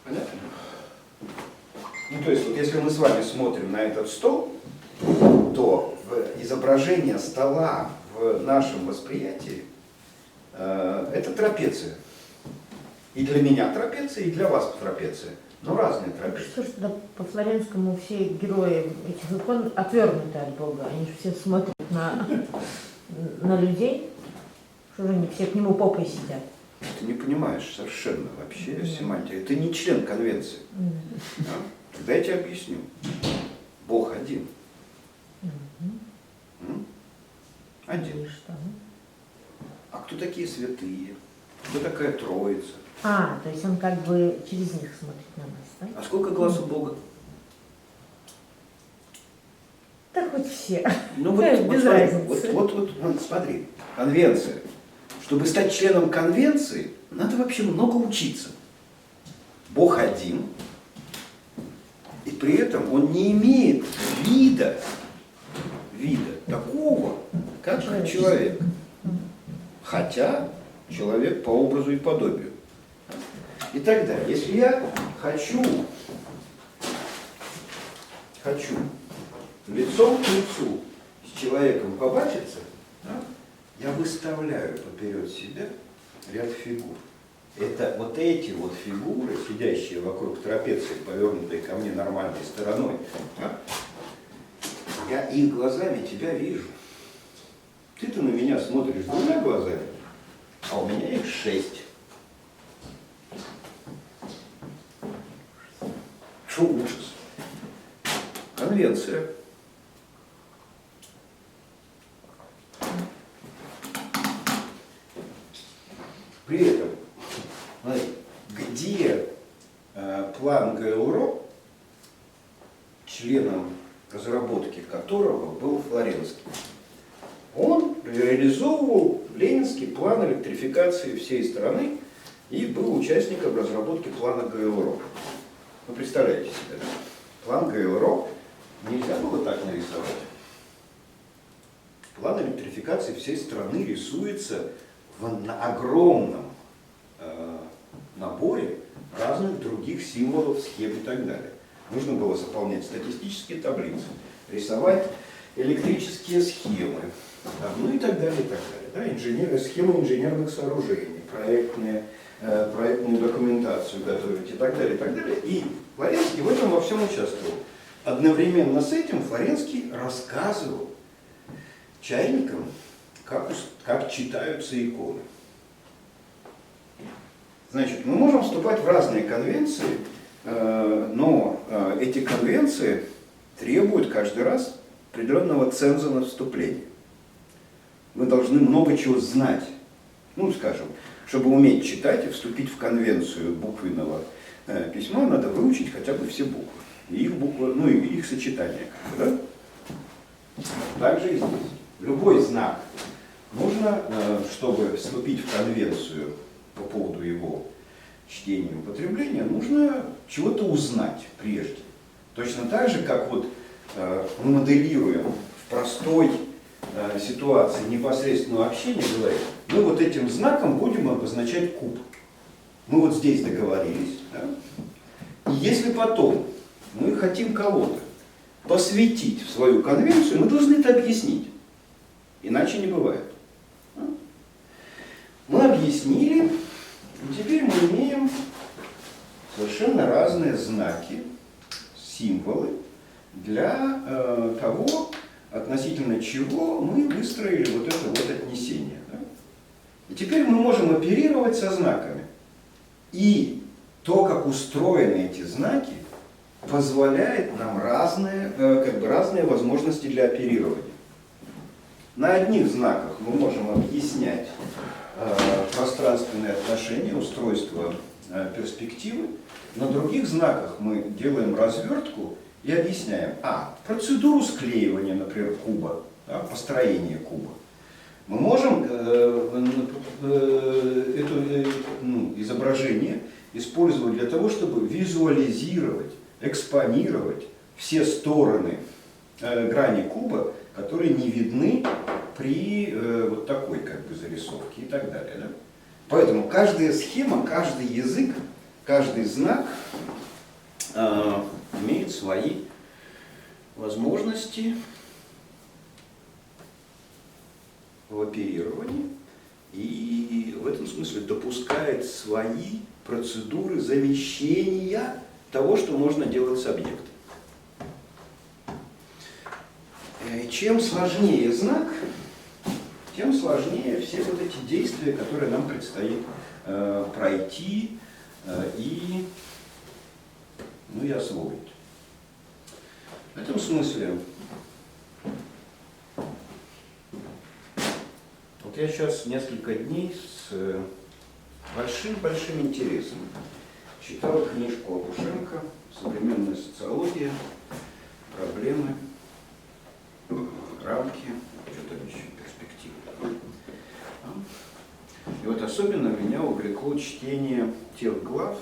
Понятно? Ну, то есть, вот если мы с вами смотрим на этот стол, то изображение стола в нашем восприятии это трапеция. И для меня трапеция, и для вас трапеция. Но разные трапеции. Что ж тогда по Флоренскому все герои этих икон отвергнуты от Бога? Они же все смотрят на людей. Что же они все к нему попой сидят? Ты не понимаешь совершенно вообще семантику. Ты не член конвенции. Да? Тогда я тебе объясню. Бог один. Один. И что? А кто такие святые? Кто такая Троица? То есть он как бы через них смотрит на нас, да? А сколько глаз у Бога? Да хоть все. Ну вот, Без вот, смотри, разницы. вот, смотри, конвенция. Чтобы стать членом конвенции, надо вообще много учиться. Бог один, и при этом он не имеет вида такого, как человек. Хотя человек по образу и подобию. И тогда, если я хочу лицом к лицу с человеком побачиться, да, я выставляю поперед себя ряд фигур. Это вот эти вот фигуры, сидящие вокруг трапеции, повернутые ко мне нормальной стороной, да, я их глазами тебя вижу. Ты-то на меня смотришь двумя глазами, а у меня их 6. Что ужас? Конвенция. При этом, смотри, где план ГЛРО, членом разработки которого был Флоренский, он реализовывал ленинский план электрификации всей страны и был участником разработки плана ГЛРО. Вы представляете себе, да? План ГЛРО нельзя было так нарисовать. План электрификации всей страны рисуется в огромном наборе разных других символов, схем и так далее. Нужно было заполнять статистические таблицы, рисовать электрические схемы, ну и так далее, и так далее. Да? Схемы инженерных сооружений, проектную документацию готовить и так далее, и так далее. И Флоренский в этом во всем участвовал. Одновременно с этим Флоренский рассказывал чайникам, как читаются иконы. Значит, мы можем вступать в разные конвенции, но эти конвенции требуют каждый раз определенного ценза на вступление. Мы должны много чего знать. Ну, скажем, чтобы уметь читать и вступить в конвенцию буквенного письма, надо выучить хотя бы все буквы. И их буквы, ну и их сочетания. Да? Так же и здесь. Любой знак нужно, чтобы вступить в конвенцию по поводу его чтения и употребления, нужно чего-то узнать прежде. Точно так же, как вот мы моделируем в простой ситуации непосредственного общения, говорим, мы вот этим знаком будем обозначать куб. Мы вот здесь договорились. Да? И если потом мы хотим кого-то посвятить в свою конвенцию, мы должны это объяснить. Иначе не бывает. Мы объяснили, и теперь мы имеем совершенно разные знаки, символы для того, относительно чего мы выстроили вот это вот отнесение. Да? И теперь мы можем оперировать со знаками. И то, как устроены эти знаки, позволяет нам разные возможности для оперирования. На одних знаках мы можем объяснять пространственные отношения, устройство перспективы. На других знаках мы делаем развертку и объясняем процедуру склеивания, например, куба, да, построение куба. Мы можем это изображение использовать для того, чтобы визуализировать, экспонировать все стороны грани куба, которые не видны при вот такой зарисовке и так далее. Да? Поэтому каждая схема, каждый язык, каждый знак имеет свои возможности в оперировании и в этом смысле допускает свои процедуры замещения того, что можно делать с объектом. Чем сложнее знак, тем сложнее все вот эти действия, которые нам предстоит пройти и освоить. В этом смысле вот я сейчас несколько дней с большим-большим интересом читал книжку Опушенко «Современная социология. Проблемы рамки, что там еще перспективы. И вот особенно меня увлекло чтение тех глав,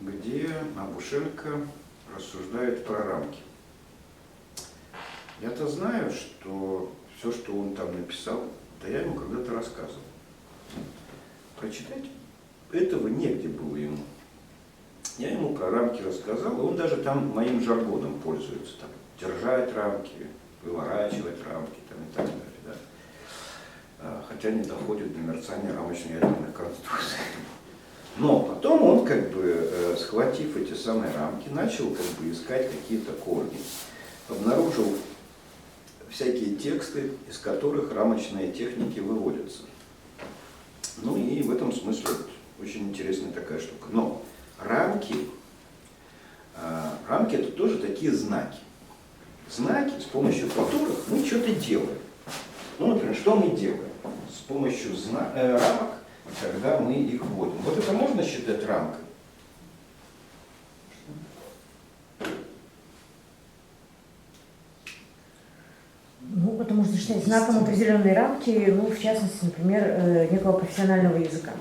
где Абушенко рассуждает про рамки. Я-то знаю, что все, что он там написал, да я ему когда-то рассказывал. Прочитать этого негде было ему. Я ему про рамки рассказал, и он даже там моим жаргоном пользуется. Там, держать рамки, выворачивать рамки там, и так далее. Да. Хотя не доходит до мерцания рамочной ядерной конструкции. Но потом он, как бы, схватив эти самые рамки, начал как бы искать какие-то корни. Обнаружил всякие тексты, из которых рамочные техники выводятся. Ну и в этом смысле очень интересная такая штука. Но рамки это тоже такие знаки. Знаки, с помощью которых мы что-то делаем. Ну, например, что мы делаем? С помощью рамок, когда мы их вводим. Вот это можно считать рамкой? Ну, это можно считать знаком определенной рамки, ну, в частности, например, некого профессионального языка.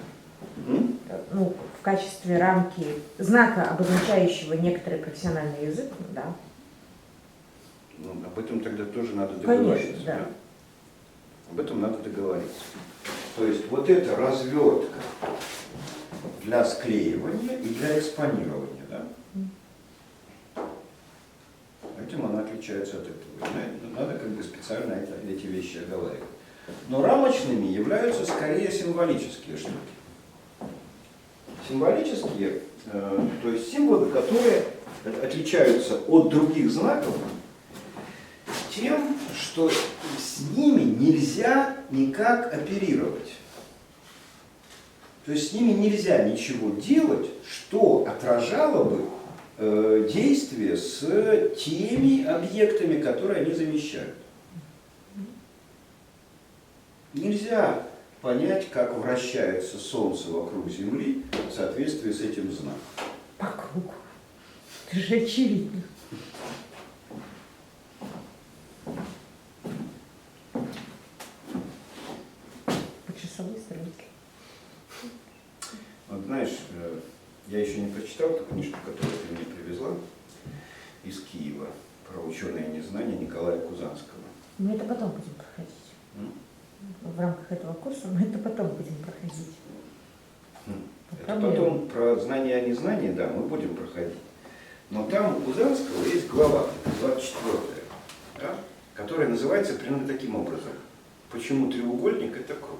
Ну, в качестве рамки, знака, обозначающего некоторый профессиональный язык, да. Ну, об этом тогда тоже надо договориться. Конечно, да. Об этом надо договориться. То есть вот эта развертка для склеивания и для экспонирования, да? Этим она отличается от этого. Надо как бы специально эти вещи оговаривать. Но рамочными являются скорее символические штуки. Символические, то есть символы, которые отличаются от других знаков тем, что с ними нельзя никак оперировать. То есть с ними нельзя ничего делать, что отражало бы действие с теми объектами, которые они замещают. Нельзя понять, как вращается Солнце вокруг Земли в соответствии с этим знаком. По кругу. Это же очевидно. По часовой стрелке. Вот знаешь, я еще не прочитал ту книжку, которую ты мне привезла из Киева, про ученое незнание Николая Кузанского. Мы это потом будем проходить. В рамках этого курса мы это потом будем проходить. Это потом про знание о незнании, да, мы будем проходить. Но там у Кузанского есть глава, 24, да, которая называется примерно таким образом. Почему треугольник – это круг?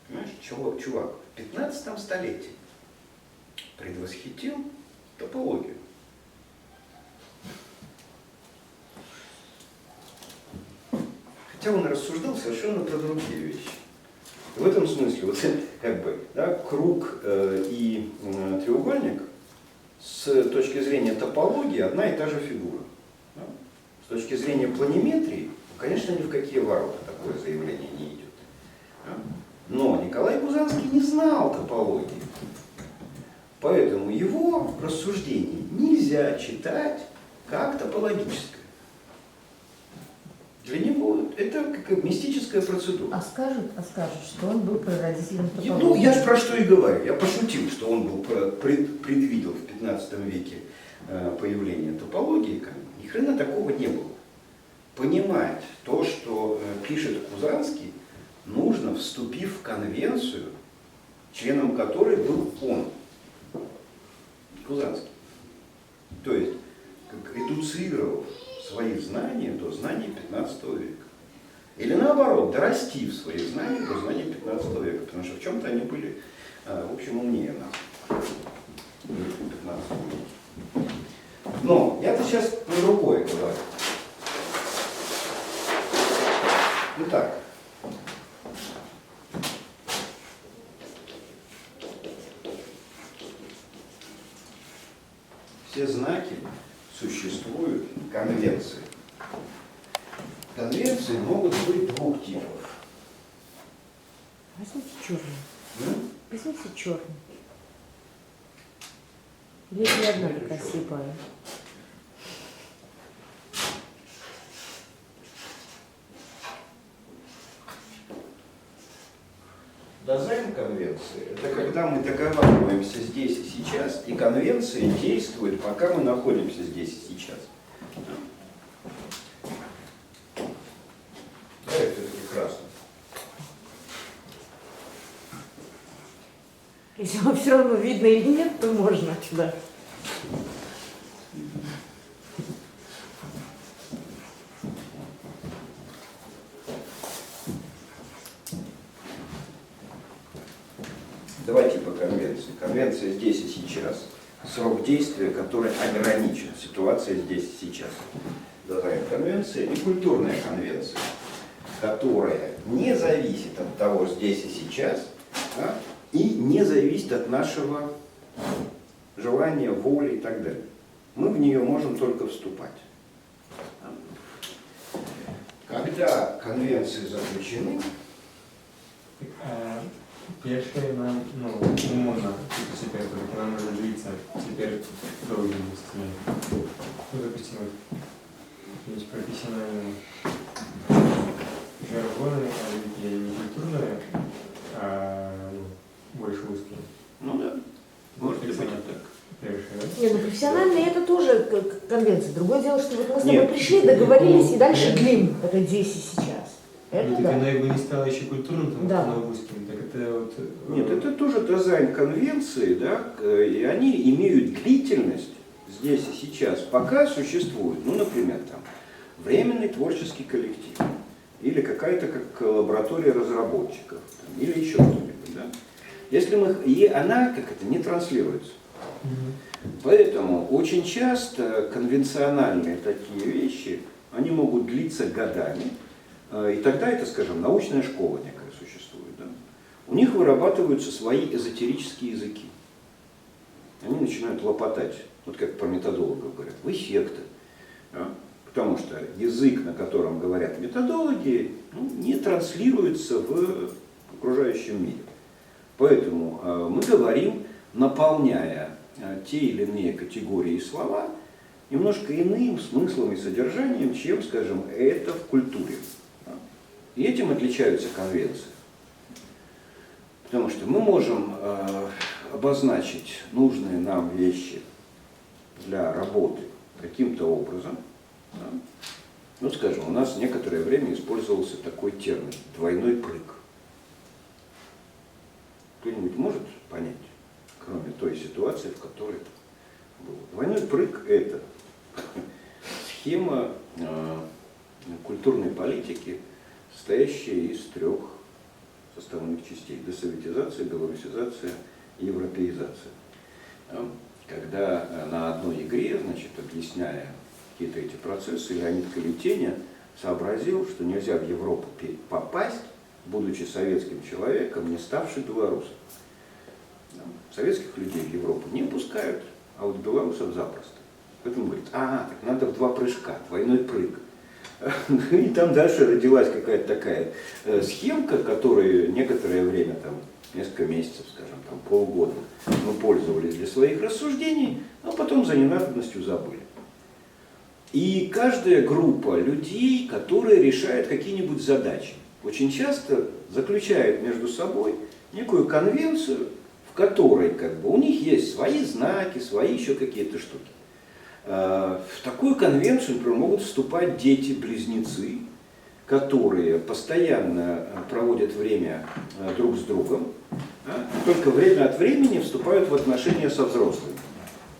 Понимаешь, чувак в 15 столетии предвосхитил топологию. Хотя он рассуждал совершенно про другие вещи. В этом смысле, вот, как бы, да, круг и треугольник с точки зрения топологии одна и та же фигура. Да? С точки зрения планиметрии, конечно, ни в какие ворота такое заявление не идет. Да? Но Николай Кузанский не знал топологии. Поэтому его рассуждение нельзя читать как топологическое. Для него это как мистическая процедура. А скажут, что он был прародителем топологии. Ну, я же про что и говорю. Я пошутил, что он был предвидел в 15 веке появление топологии. Ни хрена такого не было. Понимать то, что пишет Кузанский, нужно, вступив в конвенцию, членом которой был он, Кузанский. То есть, как редуцировав свои знания до знаний 15 века. Или наоборот, дорастив свои знания до знаний 15 века, потому что в чем-то они были, в общем, умнее нас в 15 веке. Но я-то сейчас про другое говорю. Итак, все знаки существуют конвенции. Конвенции могут быть двух типов. Возьмите черный. Возьмите черный. Или одна такая слепая. конвенции? Это когда мы договариваемся здесь и сейчас, и конвенция действует, пока мы находимся здесь и сейчас. Да, это прекрасно. Если вам все равно видно или нет, то можно, да. Давайте по конвенции. Конвенция здесь и сейчас. Срок действия, который ограничен. Ситуация здесь и сейчас. Такая конвенция и культурная конвенция, которая не зависит от того здесь и сейчас, да, и не зависит от нашего желания, воли и так далее. Мы в нее можем только вступать. Когда конвенции заключены, Перше нам, умовно, тепер, нам може длиться теперь довгі місцеві. Допустим, есть профессиональные жаргоны, а не культурные, а больше узкие. ну да, может быть и так. Перше, да? Не, ну профессиональные это тоже конвенция. Другое дело, что вот мы с тобой Нет. пришли, договорились и дальше длим. Это здесь и сейчас. Это Ну, так да. оно бы не стало еще культурным, потому Да. что оно узким. Так это вот... Нет, это тоже дизайн конвенции, да, и они имеют длительность здесь и сейчас, пока существует, ну, например, там, временный творческий коллектив, или какая-то как лаборатория разработчиков, там, или еще что-нибудь, да. Если мы, и она, как это, не транслируется. Поэтому очень часто конвенциональные такие вещи, они могут длиться годами, и тогда это, скажем, научная школа некая существует. Да? У них вырабатываются свои эзотерические языки. Они начинают лопотать, вот как про методологов говорят, вы секты. Да? Потому что язык, на котором говорят методологи, не транслируется в окружающем мире. Поэтому мы говорим, наполняя те или иные категории и слова немножко иным смыслом и содержанием, чем, скажем, это в культуре. И этим отличаются конвенции. Потому что мы можем обозначить нужные нам вещи для работы каким-то образом. Да? Ну, скажем, у нас некоторое время использовался такой термин – двойной прыг. Кто-нибудь может понять, кроме той ситуации, в которой это было? Двойной прыг – это схема культурной политики, состоящая из 3 составных частей: десоветизация, белорусизация и европеизация. Когда на одной игре, значит, объясняя какие-то эти процессы, Леонид Калитеня сообразил, что нельзя в Европу попасть, будучи советским человеком, не ставший белорусом. Советских людей в Европу не пускают, а вот белорусов запросто. Поэтому говорит, так надо в 2 прыжка, двойной прыг. И там дальше родилась какая-то такая схемка, которую некоторое время, там, несколько месяцев, скажем, там, полгода, мы пользовались для своих рассуждений, а потом за ненадобностью забыли. И каждая группа людей, которые решают какие-нибудь задачи, очень часто заключает между собой некую конвенцию, в которой как бы у них есть свои знаки, свои еще какие-то штуки. В такую конвенцию, например, могут вступать дети-близнецы, которые постоянно проводят время друг с другом, только время от времени вступают в отношения со взрослыми.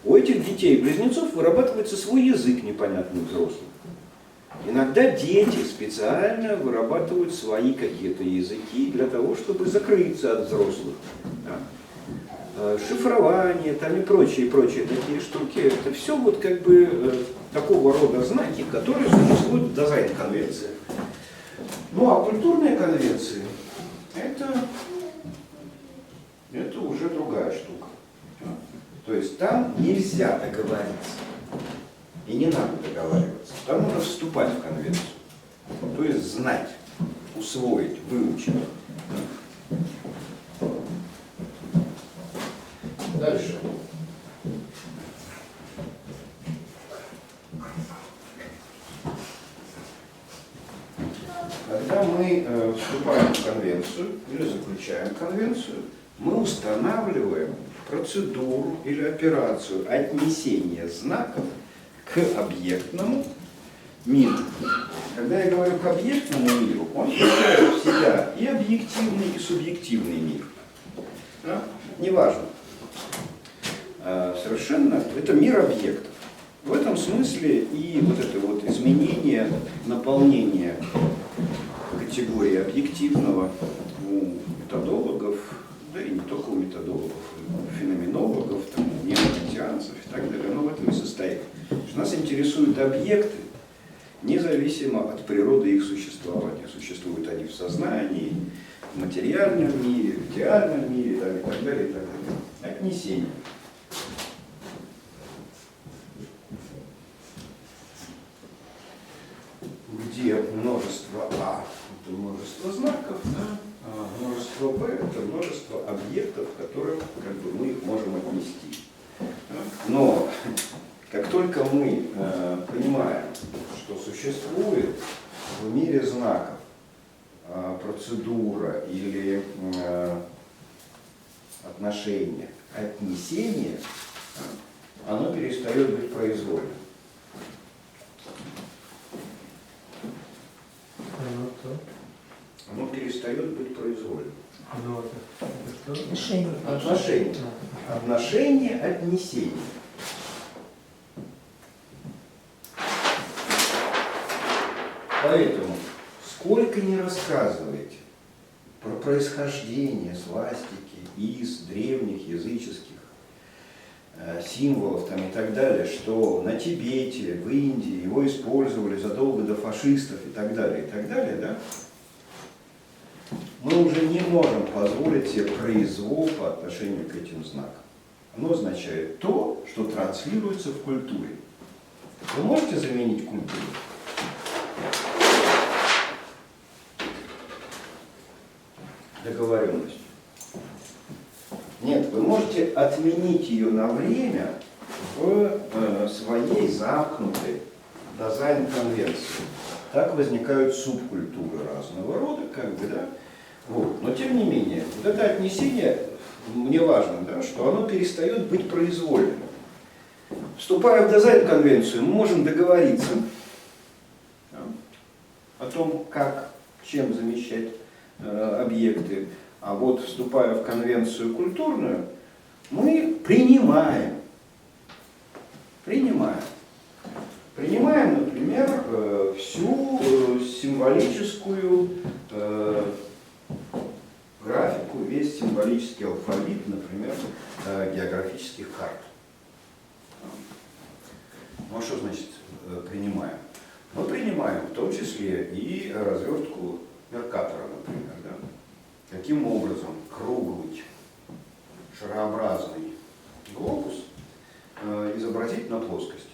У этих детей-близнецов вырабатывается свой язык непонятный взрослым. Иногда дети специально вырабатывают свои какие-то языки для того, чтобы закрыться от взрослых. Шифрование там и прочие такие штуки, это все вот как бы такого рода знаки, которые существуют в дизайн-конвенциях. Ну а культурные конвенции это уже другая штука. То есть там нельзя договориться. И не надо договариваться. Там надо вступать в конвенцию. То есть знать, усвоить, выучить. Дальше. Когда мы вступаем в конвенцию или заключаем конвенцию, мы устанавливаем процедуру или операцию отнесения знаков к объектному миру. Когда я говорю к объектному миру, он включает в себя и объективный, и субъективный мир. Да? Неважно. Совершенно это мир объектов. В этом смысле и вот это вот изменение наполнения категории объективного у методологов, да и не только у методологов, и у феноменологов, там, у неокантианцев и так далее, оно в этом и состоит. Нас интересуют объекты, независимо от природы их существования. Существуют они в сознании, в материальном мире, в идеальном мире и так далее, и так далее. Отнесение. Где множество А – это множество знаков, да? А множество Б – это множество объектов, которым как бы, мы их можем отнести. Но как только мы понимаем, что существует в мире знаков процедура или отношение, отнесение, оно перестает быть произвольным. Оно перестает быть произвольным. Ну, это что? Отношения. Отношение. Отношение, отнесение. Поэтому, сколько ни рассказывайте про происхождение свастики из древних языческих символов там, и так далее, что на Тибете, в Индии его использовали задолго до фашистов и так далее, да, мы уже не можем позволить себе произвол по отношению к этим знакам. Оно означает то, что транслируется в культуре. Вы можете заменить культуру? Договоренность. Нет, вы можете отменить ее на время в своей замкнутой дизайн-конвенции. Так возникают субкультуры разного рода, как бы, да. Вот. Но тем не менее, вот это отнесение, мне важно, да, что оно перестает быть произвольным. Вступая в дизайн-конвенцию, мы можем договориться, да, о том, как, чем замещать объекты. А вот вступая в конвенцию культурную, мы принимаем, например, всю символическую графику, весь символический алфавит, например, географических карт. Ну а что значит принимаем? Мы принимаем в том числе и развертку Меркатора, например, да? Каким образом круглый, шарообразный глобус изобразить на плоскости.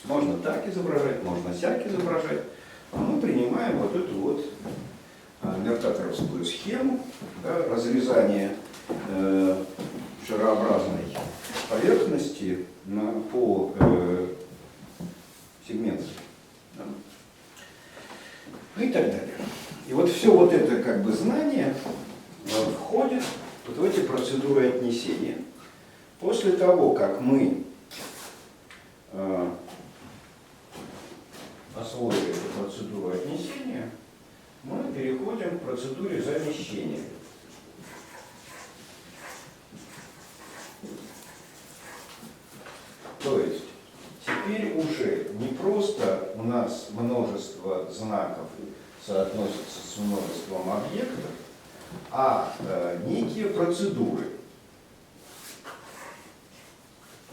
Можно так изображать, можно сяк изображать. А мы принимаем вот эту вот меркаторовскую схему, да, разрезание шарообразной поверхности по сегментам. Да. И так далее. И вот все вот это как бы знание входит вот в эти процедуры отнесения. После того, как мы освоили эту процедуру отнесения, мы переходим к процедуре замещения. То есть теперь уже не просто у нас множество знаков соотносится с множеством объектов, а некие процедуры.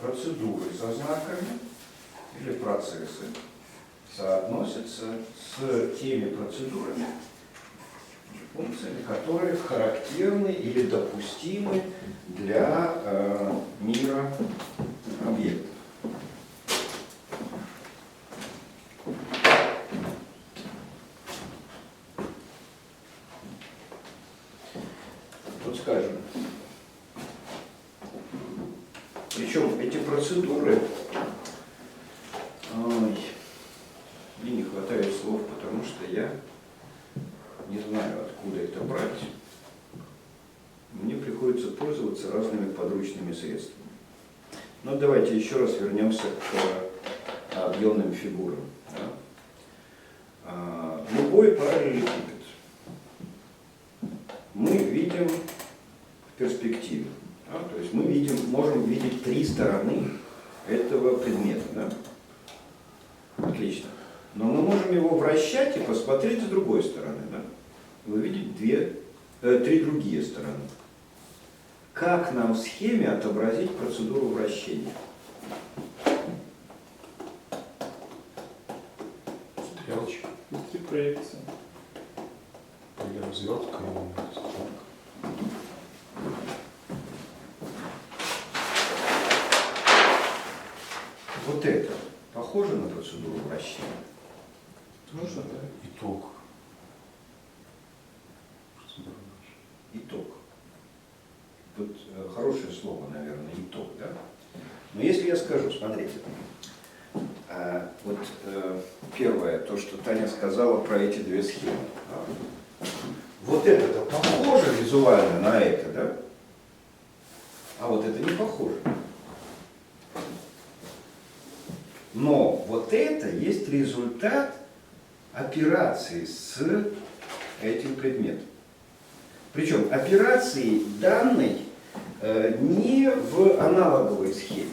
Процедуры со знаками или процессы соотносятся с теми процедурами, функциями, которые характерны или допустимы для мира объектов. Вот скажем, причем эти процедуры, мне не хватает слов, потому что я не знаю, откуда это брать. приходится пользоваться разными подручными средствами. Но давайте еще раз вернемся к объемным фигурам. Да? Любой параллелепипед мы видим в перспективе. Да? То есть мы можем видеть три стороны этого предмета. Да? Отлично. Но мы можем его вращать и посмотреть с другой стороны. Да? И увидеть три другие стороны. Как нам в схеме отобразить процедуру вращения? Стрелочка. Внутри проекции. Или развертка, или стрелка. Вот это похоже на процедуру вращения? Тоже, да? Итог. Итог. Тут хорошее слово, наверное, итог, да? Но если я скажу, смотрите, вот первое, то, что Таня сказала про эти две схемы. Да? Вот это-то похоже визуально на это, да? А вот это не похоже. Но вот это есть результат операции с этим предметом. Причем операции данной не в аналоговой схеме,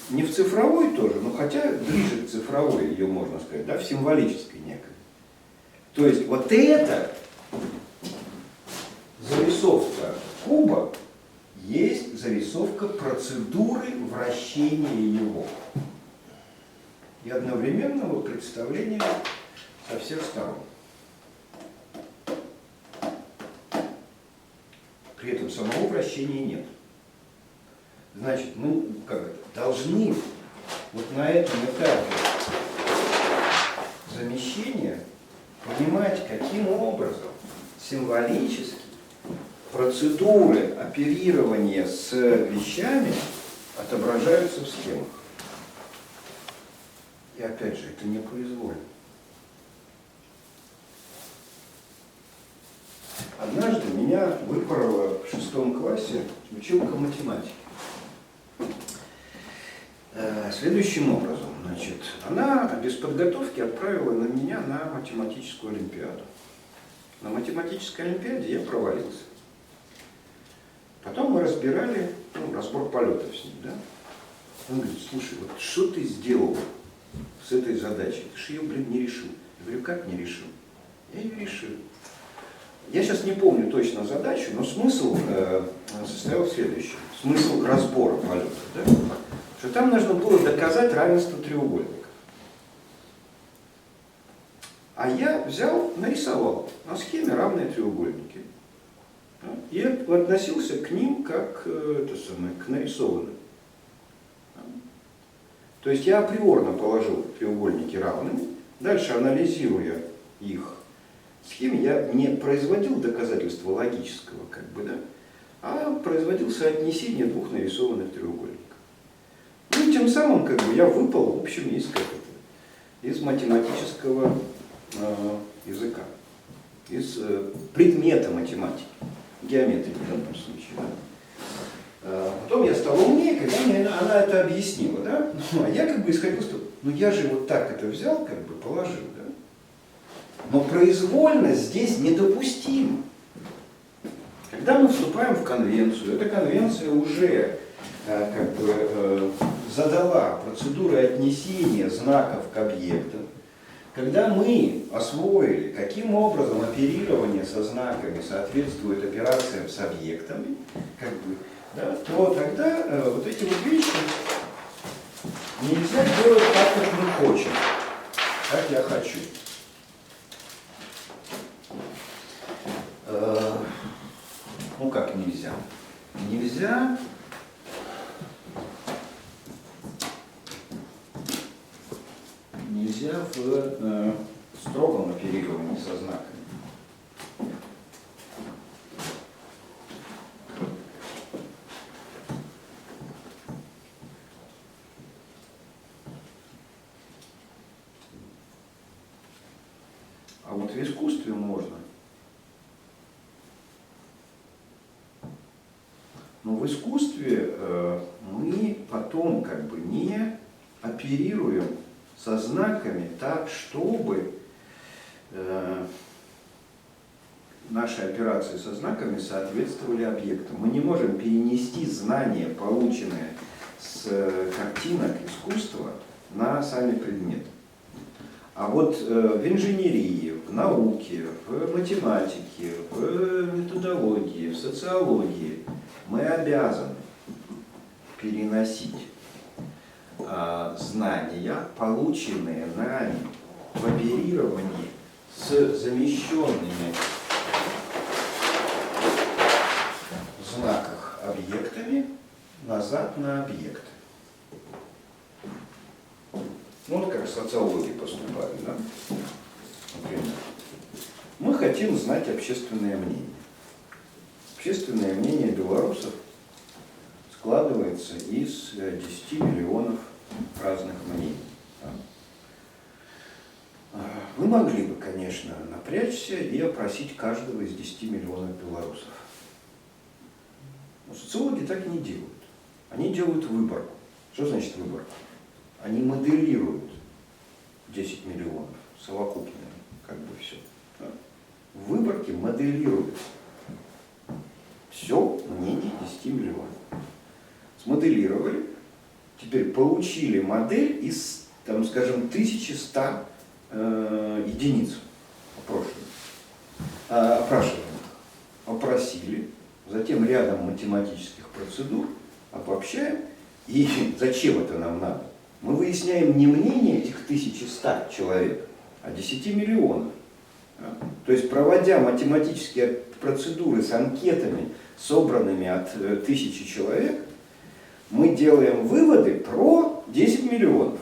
не в цифровой тоже, но хотя ближе к цифровой ее можно сказать, да, в символической некой. То есть вот это зарисовка куба есть зарисовка процедуры вращения его и одновременного представления со всех сторон. При этом самого вращения нет. Значит, мы должны вот на этом этапе замещения понимать, каким образом символически процедуры оперирования с вещами отображаются в схемах. И опять же, это не произвольно. Однажды меня выпорола в 6 классе училка математики. Следующим образом, значит, она без подготовки отправила меня на математическую олимпиаду. На математической олимпиаде я провалился. Потом мы разбирали, разбор полетов с ним, да? Он говорит, слушай, вот что ты сделал с этой задачей? Ты же ее, не решил. Я говорю, как не решил? Я ее решил. Я сейчас не помню точно задачу, но смысл состоял в следующем. Смысл разбора полетов, да? Что там нужно было доказать равенство треугольников. А я взял, нарисовал на схеме равные треугольники. Да? И относился к ним как к нарисованным. Да? То есть я априорно положил треугольники равными, дальше анализируя их схеме, я не производил доказательства логического, да, а производил соотнесение двух нарисованных треугольников. Ну и тем самым я выпал, в общем, из математического языка, из предмета математики, геометрии в данном случае. Да. Потом я стал умнее, когда мне она это объяснила, да? А я исходил, что я же вот так это взял, положил, да? Но произвольность здесь недопустима. Когда мы вступаем в конвенцию, эта конвенция уже задала процедуры отнесения знаков к объектам. Когда мы освоили, каким образом оперирование со знаками соответствует операциям с объектами, да, то тогда вот эти вот вещи нельзя делать так, как мы хотим, как я хочу. Как нельзя? Нельзя в строгом оперировании со знаками. А вот в искусстве можно. в искусстве мы потом как бы не оперируем со знаками так, чтобы наши операции со знаками соответствовали объектам. Мы не можем перенести знания, полученные с картинок искусства, на сами предметы. А вот в инженерии, в науке, в математике, в методологии, в социологии мы обязаны переносить знания, полученные нами в оперировании с замещенными в знаках объектами назад на объект. Ну, вот как социологи поступали, да? Например. Мы хотим знать общественное мнение. Общественное мнение белорусов складывается из 10 миллионов разных мнений. Да? Вы могли бы, конечно, напрячься и опросить каждого из 10 миллионов белорусов. Но социологи так не делают. Они делают выборку. Что значит выборку? Они моделируют 10 миллионов, совокупные, как бы все. Да? В выборке моделируют все мнение 10 миллионов. Смоделировали, теперь получили модель из, там, скажем, 1100 единиц опрашиваемых. Опросили, затем рядом математических процедур обобщаем. И зачем это нам надо? Мы выясняем не мнение этих 1100 человек, а 10 миллионов. То есть, проводя математические процедуры с анкетами, собранными от 1000 человек, мы делаем выводы про 10 миллионов.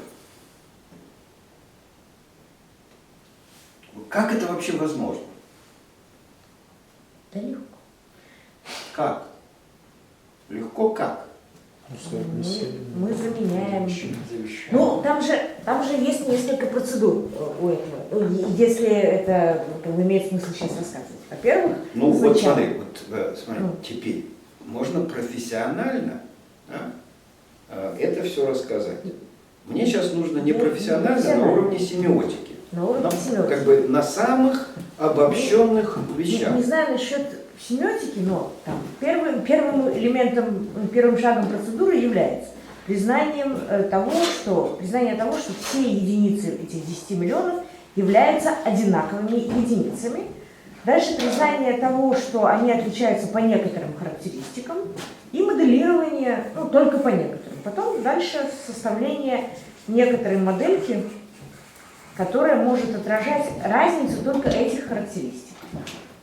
Как это вообще возможно? Да легко. Как? Легко как? Мы заменяем. Ну, там же есть несколько процедур у этого, если это как бы, имеет смысл сейчас рассказывать. Во-первых, ну сначала... вот смотри, теперь можно профессионально, да, это все рассказать. Мне сейчас нужно не профессионально, на уровне семиотики. На уровне семиотики. Как бы на самых обобщенных вещах. Не знаю насчет семиотики, но там, первым элементом, первым шагом процедуры является признание того, что все единицы этих 10 миллионов являются одинаковыми единицами. Дальше признание того, что они отличаются по некоторым характеристикам, и моделирование, ну, только по некоторым. Потом дальше составление некоторой модельки, которая может отражать разницу только этих характеристик.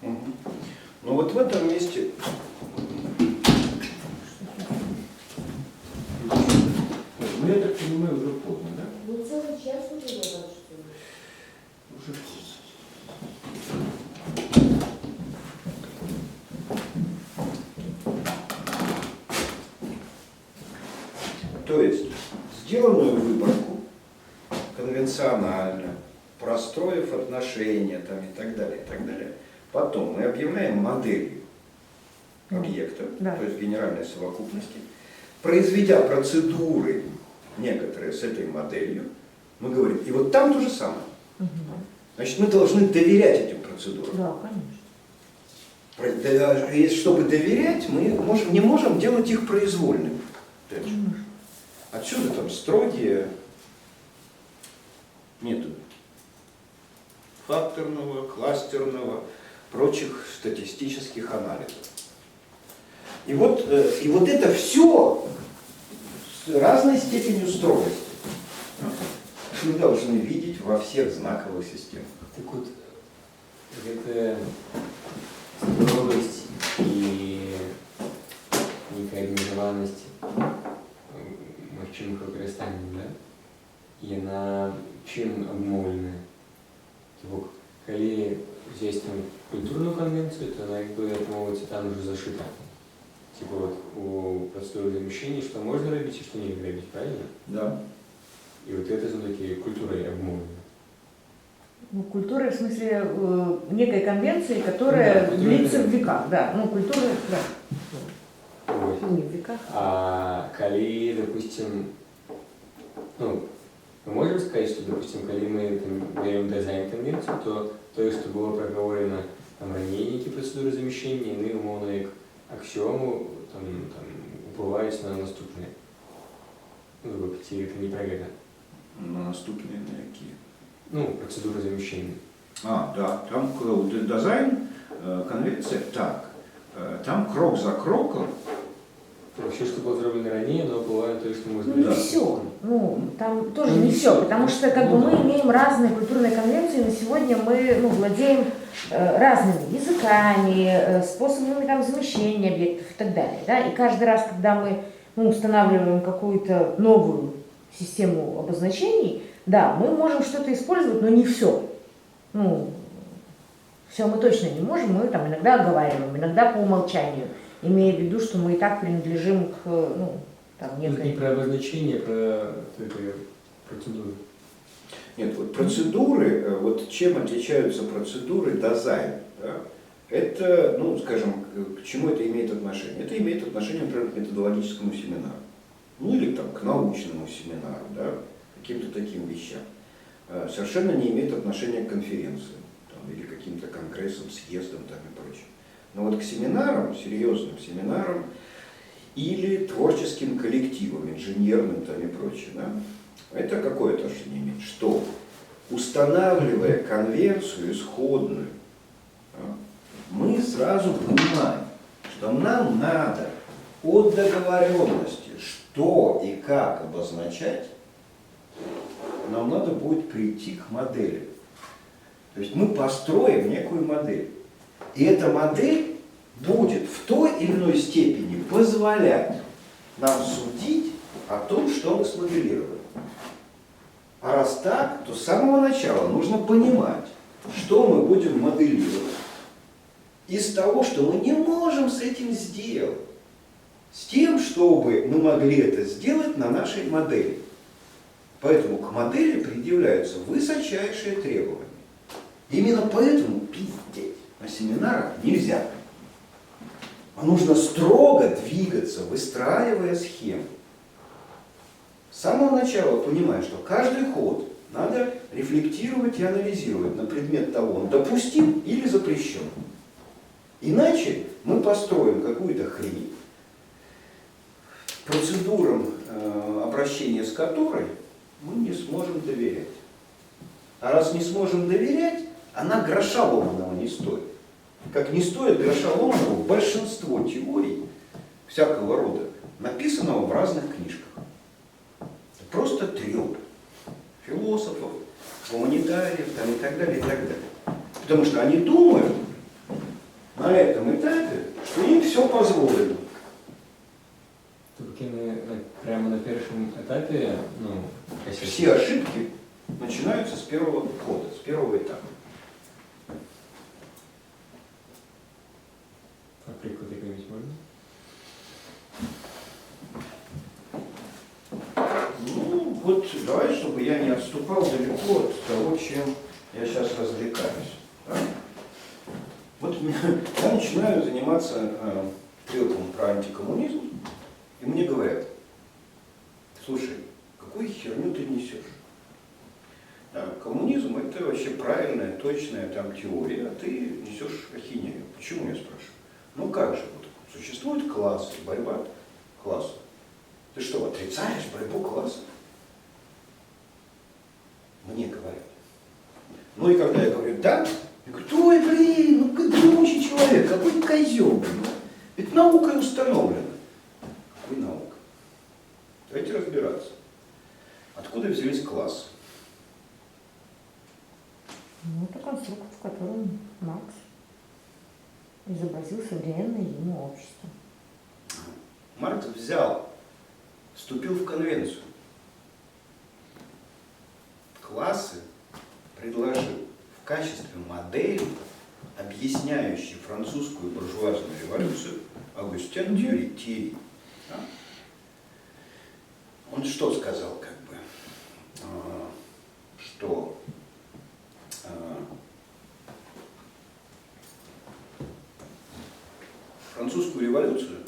Ну вот в этом месте ну, я так понимаю, уже поздно, да? Ну, целый час уже То есть, сделанную выборку конвенционально, простроив отношения там, и так далее, потом мы объявляем моделью объекта, да. То есть генеральной совокупности, произведя процедуры некоторые с этой моделью, мы говорим, и вот там то же самое. Угу. Значит, мы должны доверять этим процедурам. Да, конечно. И чтобы доверять, мы не можем делать их произвольными. Отсюда там строгие методы факторного, кластерного, прочих статистических анализов. И вот это все с разной степенью строгости мы должны видеть во всех знаковых системах. Так вот, это строгость и некоординированность мовчимых використаний, да? І на чим обмовлена? Тобто, коли взяти там культурну конвенцію, то вона якби відмовиться там вже зашита. Типа вот у процедуры замещения, что можно робить и что нельзя робить, правильно? Да. И вот это все-таки культурой обмовлено. Ну, культура, в смысле, некой конвенции, которая длится в веках. Да, ну, культура, да. Вот. Не в веках. А коли, допустим, ну, мы можем сказать, что, допустим, коли мы там, берем дизайн-конвенцию, то то, что было проговорено там ранее некие процедуры замещения, іни, умовно, як аксіому, там впливають на наступне. Ну, ці это не про это. На наступные на какие? Ну, процедуры замещения. Да, там дизайн, конвенция так. Там крок за кроком. Вообще, что было сделано ранее, но бывает то, что можно... Ну, не Да. все. Ну, там тоже Ну, не не все, всё. потому что как бы Ну, мы да. имеем разные культурные конвенции, на сегодня мы владеем разными языками, способами там замещения объектов и так далее. Да? И каждый раз, когда мы устанавливаем какую-то новую систему обозначений, да, мы можем что-то использовать, но не все. Ну, все мы точно не можем, мы там иногда оговариваем, иногда по умолчанию, имея в виду, что мы и так принадлежим к, там, Это не некой... про обозначение, про процедуру. Нет, вот процедуры, вот чем отличаются процедуры дизайна? Да? Это, ну, скажем, к чему это имеет отношение? Это имеет отношение, например, к методологическому семинару. Ну или там, к научному семинару, да? Каким-то таким вещам. Совершенно не имеет отношения к конференциям там, или каким-то конгрессам, съездам там, и прочее. Но вот к семинарам, серьезным семинарам или творческим коллективам, инженерным там, и прочее, да? Это какое отношение имеет? Что, устанавливая конвенцию исходную, да, мы сразу понимаем, что нам надо от договоренности, что и как обозначать, нам надо будет прийти к модели. То есть мы построим некую модель. И эта модель будет в той или иной степени позволять нам судить о том, что мы смоделировали. А раз так, то с самого начала нужно понимать, что мы будем моделировать. Из того, что мы не можем с этим сделать. С тем, чтобы мы могли это сделать на нашей модели. Поэтому к модели предъявляются высочайшие требования. Именно поэтому пиздеть на семинарах нельзя. А нужно строго двигаться, выстраивая схему. С самого начала понимая, что каждый ход надо рефлектировать и анализировать на предмет того, он допустим или запрещен. Иначе мы построим какую-то хрень, процедурам обращения с которой мы не сможем доверять. А раз не сможем доверять, она гроша ломаного не стоит. Как не стоит гроша ломаного большинство теорий всякого рода, написанного в разных книжках. Просто трёп философов, гуманитариев там, и так далее, и так далее. Потому что они думают на этом этапе, что им все позволено. Тільки прямо на первом этапе, ну, Все ошибки начинаются с первого хода, с первого этапа. А приклад якийсь можна? Ну, вот давай, чтобы я не отступал далеко от того, чем я сейчас развлекаюсь. Да? Вот я начинаю заниматься трепом про антикоммунизм, и мне говорят: слушай, какую херню ты несешь? Да, коммунизм это вообще правильная, точная там теория, а ты несешь ахинею. Почему, я спрашиваю? Ну как же, вот существуют классы, борьба классов. Ты что, отрицаешь борьбу классов? Мне говорят. Ну и когда я говорю да, я говорю: ой, блин, ну какой дремучий человек, какой козел, блин. Ведь наукой установлено. Какой наука? Давайте разбираться. Откуда взялись классы? Ну, это конструкт, в котором Маркс изобразил современное ему общество. Маркс взял, вступил в конвенцию. Классы предложил в качестве модели, объясняющей французскую буржуазную революцию, Агустен Тьерри. Да? Он что сказал, как бы, что французскую революцию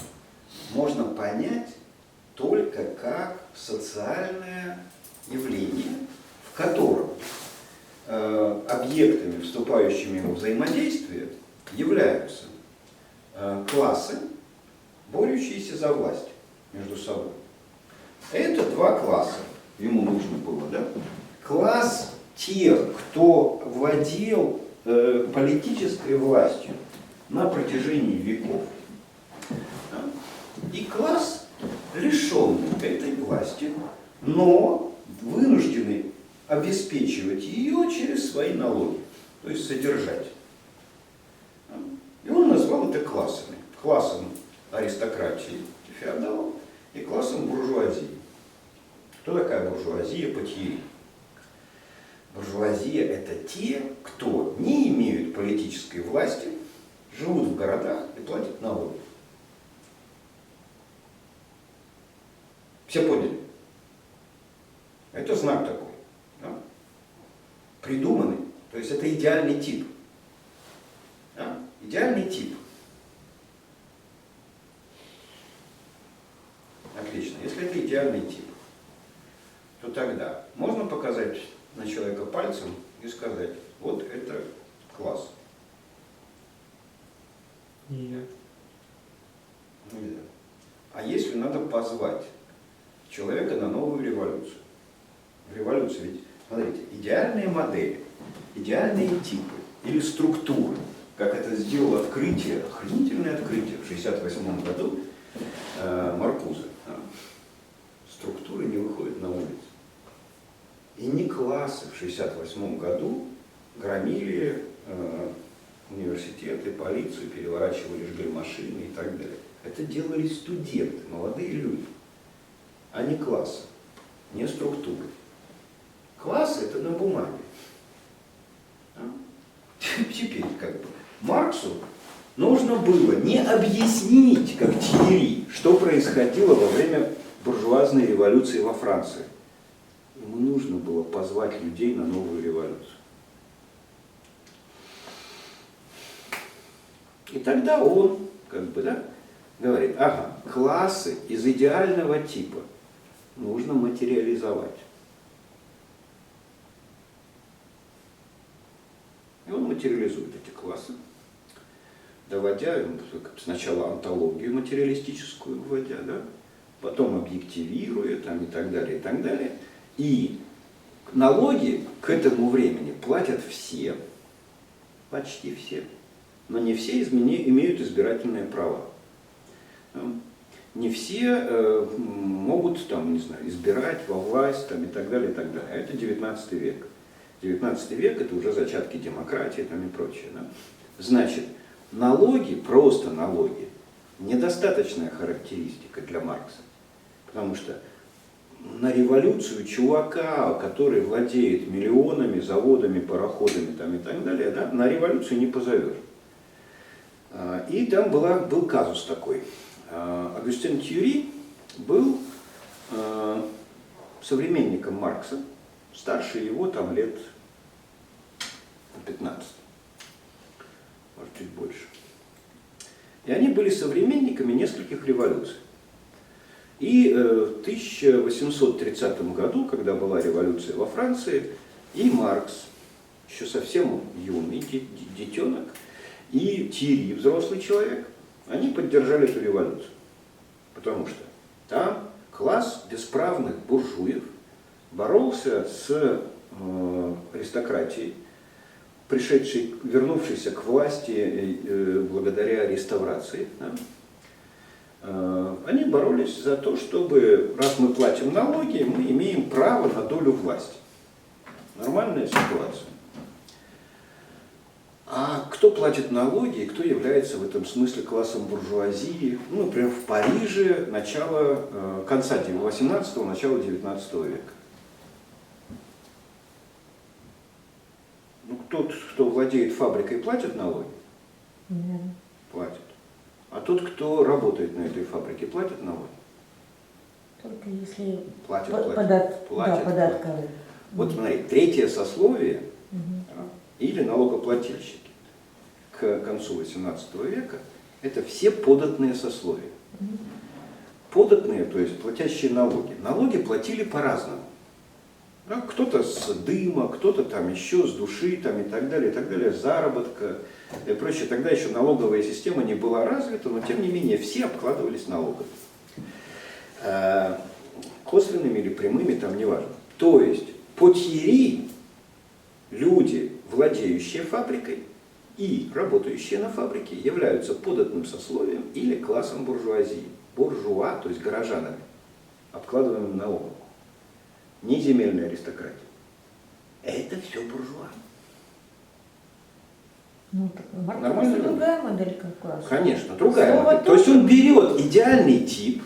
можно социальное явление, в котором объектами, вступающими во взаимодействие, являются классы, борющиеся за власть между собой. Это два класса ему нужно было, да? Класс тех, кто владел политической властью на протяжении веков, да? И класс, лишенный этой власти, но вынужденный обеспечивать ее через свои налоги, то есть содержать. И он назвал это классами. Классом аристократии феодалов и классом буржуазии. Кто такая буржуазия по Тьерри? Буржуазия – это те, кто не имеют политической власти, живут в городах и платят налоги. Все поняли? Это знак такой. Да? Придуманный. То есть это идеальный тип. Да? Идеальный тип. Отлично. Если это идеальный тип, то тогда можно показать на человека пальцем и сказать, вот это класс. Нет. Нельзя. А если надо позвать человека на новую революцию? Революция, ведь, смотрите, идеальные модели, идеальные типы или структуры, как это сделало открытие, охренительное открытие в 1968 году Маркузе. Структуры не выходят на улицу. И не классы в 1968 году громили университеты, полицию, переворачивали, жгли машины и так далее. Это делали студенты, молодые люди, а не классы, не структуры. Классы – это на бумаге. Теперь как бы Марксу нужно было не объяснить, как Тьерри, что происходило во время буржуазной революции во Франции. Ему нужно было позвать людей на новую революцию. И тогда он, как бы, да, говорит, ага, классы из идеального типа нужно материализовать. И он материализует эти классы, доводя сначала онтологию материалистическую вводя, да, потом объективируя там, и так далее, и так далее. И налоги к этому времени платят все, почти все, но не все имеют избирательные права. Не все могут там, не знаю, избирать во власть там, и так далее, и так далее. А это 19 век. 19 век – это уже зачатки демократии там, и прочее. Да? Значит, налоги, просто налоги, недостаточная характеристика для Маркса. Потому что на революцию чувака, который владеет миллионами, заводами, пароходами там, и так далее, да, на революцию не позовешь. И там был казус такой. Агюстен Тьерри был современником Маркса, старше его там лет 15, может чуть больше. И они были современниками нескольких революций. И в 1830 году, когда была революция во Франции, и Маркс, еще совсем юный детенок, и Тьерри, взрослый человек, они поддержали эту революцию. Потому что там класс бесправных буржуев боролся с аристократией, вернувшейся к власти благодаря реставрации. Да? Они боролись за то, чтобы, раз мы платим налоги, мы имеем право на долю власти. Нормальная ситуация. А кто платит налоги и кто является в этом смысле классом буржуазии? Ну, например, в Париже конца 18-го, начала 19 века. Ну, тот, кто владеет фабрикой, платит налоги? Нет. Платит. А тот, кто работает на этой фабрике, платит налоги? Только если Платит. податковые. Вот смотри, третье сословие, или налогоплательщики к концу 18 века, это все податные сословия. податные, то есть платящие налоги. Налоги платили по-разному. Да, кто-то с дыма, кто-то там еще с души там, и так далее, с заработка и прочее. Тогда еще налоговая система не была развита, но тем не менее все обкладывались налогами. Косвенными или прямыми, там неважно. То есть по Тьерри люди, владеющие фабрикой и работающие на фабрике, являются податным сословием или классом буржуазии. Буржуа, то есть горожанами, обкладываемым налогом. Не земельная аристократия. Это все буржуа. Ну, Маркс Нормально просто ли? другая модель как класс. Конечно, другая Слово модель. То есть тоже. он берет идеальный тип,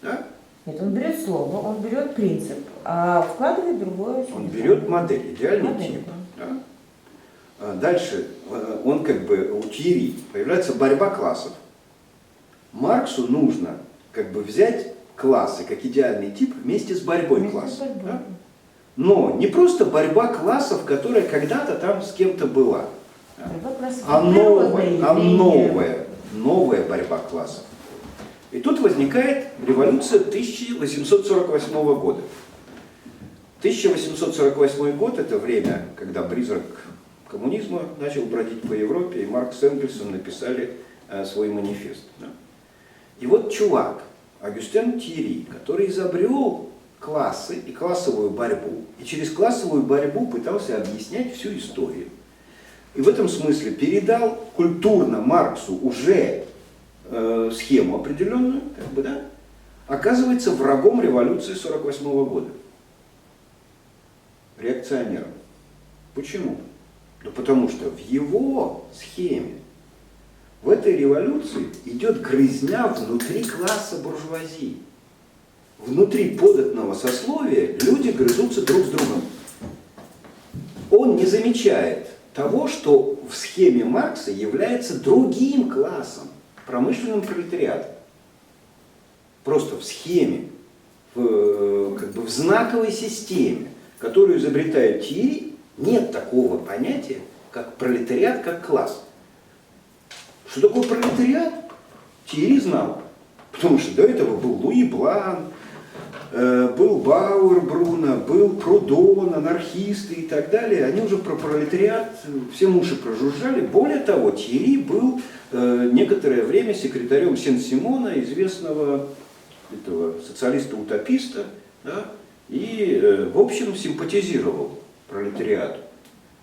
да? Нет, он берет слово, он берет принцип, а вкладывает другое. Он берет модель, идеальный Модель, тип. Да? Дальше он как бы у Тьерри появляется борьба классов. Марксу нужно как бы взять классы как идеальный тип вместе с борьбой Вместе с классов. борьбой. Да? Но не просто борьба классов, которая когда-то там с кем-то была, Борьба классов а природное явление. новая борьба классов. И тут возникает революция 1848 года. 1848 год – это время, когда призрак коммунизма начал бродить по Европе, и Маркс с Энгельсом написали свой манифест. Да? И вот чувак, Агюстен Тьерри, который изобрел классы и классовую борьбу, и через классовую борьбу пытался объяснять всю историю. И в этом смысле передал культурно Марксу уже схему определенную, как бы, да, оказывается врагом революции 1948 года. Реакционером. Почему? Да потому что в его схеме, в этой революции идет грызня внутри класса буржуазии. Внутри податного сословия люди грызутся друг с другом. Он не замечает того, что в схеме Маркса является другим классом, промышленным пролетариатом. Просто в схеме, как бы в знаковой системе, которую изобретает Тьерри, нет такого понятия, как пролетариат, как класс. Что такое пролетариат? Тьерри знал. Потому что до этого был Луи Блан, был Бауэр Бруно, был Прудон, анархисты и так далее. Они уже про пролетариат все уши прожужжали. Более того, Тьерри был некоторое время секретарем Сен-Симона, известного этого социалиста-утописта, да, и, в общем, симпатизировал пролетариату.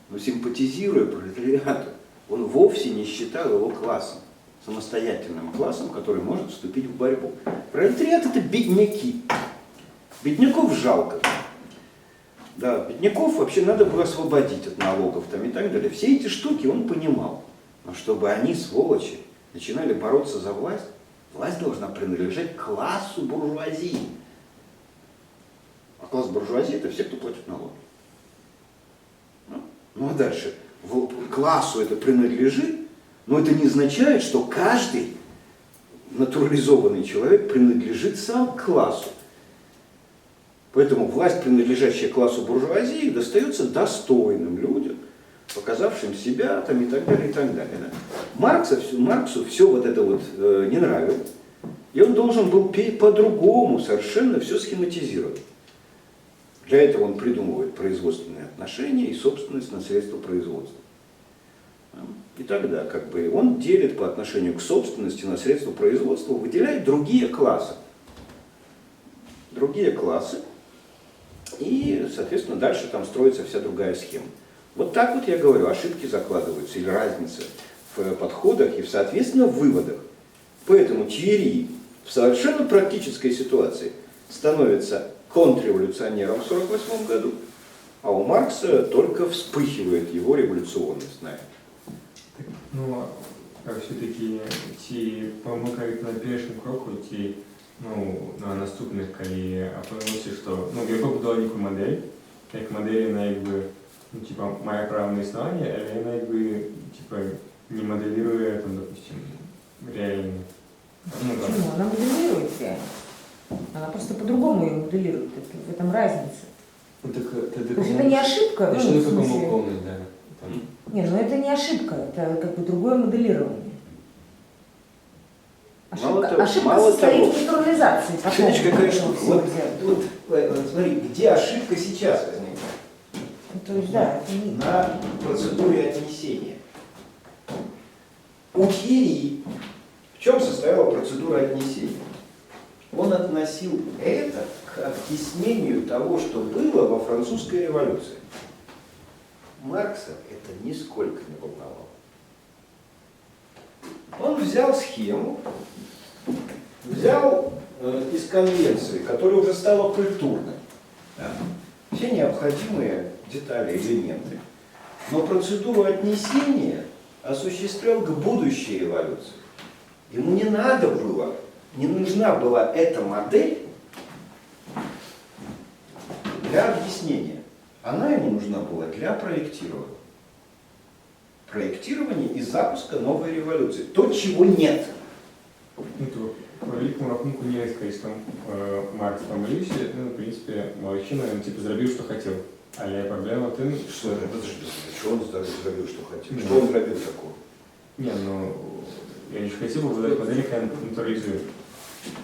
Но симпатизируя пролетариату, он вовсе не считал его классом, самостоятельным классом, который может вступить в борьбу. Пролетариат – это бедняки. Бедняков жалко. Да, бедняков вообще надо было освободить от налогов там, и так далее. Все эти штуки он понимал. Но чтобы они, сволочи, начинали бороться за власть, власть должна принадлежать классу буржуазии. А класс буржуазии – это все, кто платит налоги. Ну а дальше, классу это принадлежит, но это не означает, что каждый натурализованный человек принадлежит сам классу. Поэтому власть, принадлежащая классу буржуазии, достается достойным людям, показавшим себя там, и так далее, и так далее. Да? Марксу все вот это вот не нравилось, и он должен был по-другому совершенно все схематизировать. Для этого он придумывает производственные отношения и собственность на средства производства. И тогда как бы он делит по отношению к собственности на средства производства, выделяет другие классы. Другие классы. И, соответственно, дальше там строится вся другая схема. Вот так вот я говорю, ошибки закладываются или разница в подходах и, соответственно, в выводах. Поэтому Тьерри в совершенно практической ситуации становится контрреволюционером в 1948 году, а у Маркса только вспыхивает его революционность. Ну, а все-таки ці помилки на першому кроку, ті, ну, на наступних, коли опинилося, що, ну, я побудував некую модель, як модель, вона якби, ну, типа, має право на існування, але вона якби, типа, не моделирує, там, допустим, реально. Ну, там. Почему? Она моделирует реальность. Она просто по-другому ее моделирует. В этом разница. Ну, так, То есть это не ошибка, Ну, ну, что в такое смысле... помилковность, да. Там. Не, ну это не ошибка, это как бы другое моделирование. Ошибка мало состоит того. в натурализации. Смотрите, какая штука. Всё Вот, взято. смотри, где ошибка сейчас возникает? То есть, да, это не... На процедуре отнесения. У Кирии в чем состояла процедура отнесения? Он относил это к объяснению того, что было во французской революции. Маркса это нисколько не волновало. Он взял схему, взял из конвенции, которая уже стала культурной, да, все необходимые детали, элементы, но процедуру отнесения осуществлял к будущей революции. Ему не надо было, не нужна была эта модель для объяснения. Она ему нужна была для проектирования. Проектирования и запуска новой революции. То, чего нет. Ну, то по великому рахунку не jest jakieś tam Маркс помилився, ну, в принципі, молодчина, він типу зробив, що хотів. Але проблема в тим, Что это? Что он зробив, что хотел? Что он зробив такого? ні, ну, я не хотів би видати модель, яка натуралізує.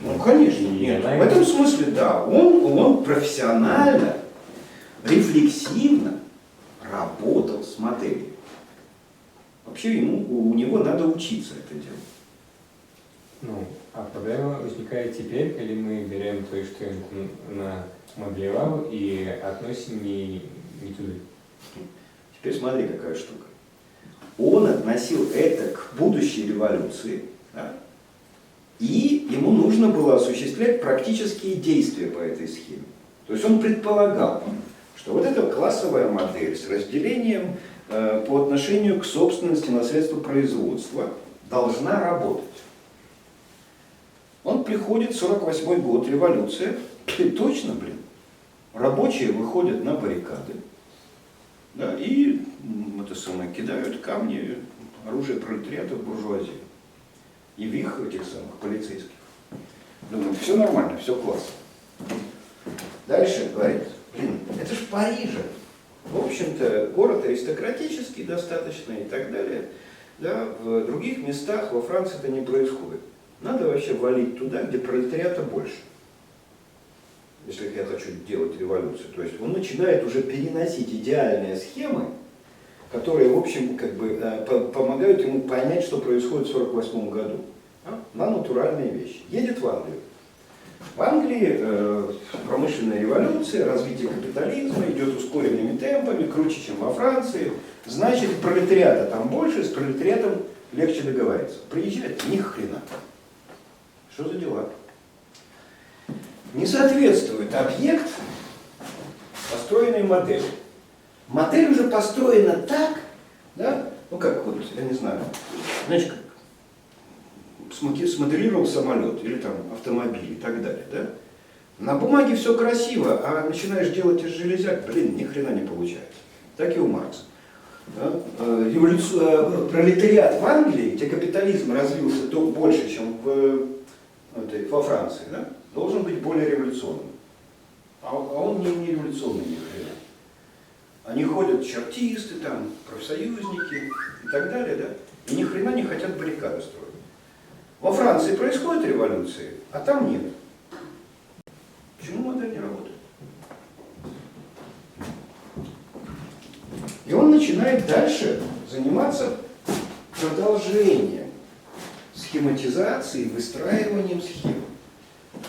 Ну, конечно, нет. В этом смысле, да, он профессионально, рефлексивно работал с моделью. Вообще у него надо учиться это делать. Ну, а проблема возникает теперь, когда мы берем то, что он намоделировал, и относим не туда. Теперь смотри, какая штука. Он относил это к будущей революции, да? И ему нужно было осуществлять практические действия по этой схеме. То есть он предполагал, что вот эта классовая модель с разделением по отношению к собственности на средства производства должна работать. Он приходит, 48-й год, революция, и точно, рабочие выходят на баррикады, да, и это самое, кидают камни, оружие пролетариата в буржуазию. И в их этих самых полицейских. Думаю, все нормально, все классно. Дальше говорит, это ж в Париже. В общем-то, город аристократический достаточно и так далее. Да, в других местах во Франции это не происходит. Надо вообще валить туда, где пролетариата больше. Если я хочу делать революцию. То есть он начинает уже переносить идеальные схемы, которые, в общем, как бы помогают ему понять, что происходит в 1948 году. На натуральные вещи. Едет в Англию. В Англии промышленная революция, развитие капитализма идет ускоренными темпами, круче, чем во Франции. Значит, пролетариата там больше, с пролетариатом легче договориться. Приезжает, ни хрена. Что за дела? Не соответствует объект построенной модели. Модель уже построена так, да, ну как вот, я не знаю, знаешь, как смоделировал самолет или там автомобиль и так далее, да? На бумаге все красиво, а начинаешь делать из железяк, ни хрена не получается. Так и у Маркса. Да? Пролетариат в Англии, где капитализм развился то больше, чем во Франции, да? Должен быть более революционным. А он не революционный ни хрена. Они ходят чертисты, там, профсоюзники и так далее, да? И ни хрена не хотят баррикады строить. Во Франции происходят революции, а там нет. Почему модель не работает? И он начинает дальше заниматься продолжением схематизации, выстраиванием схем.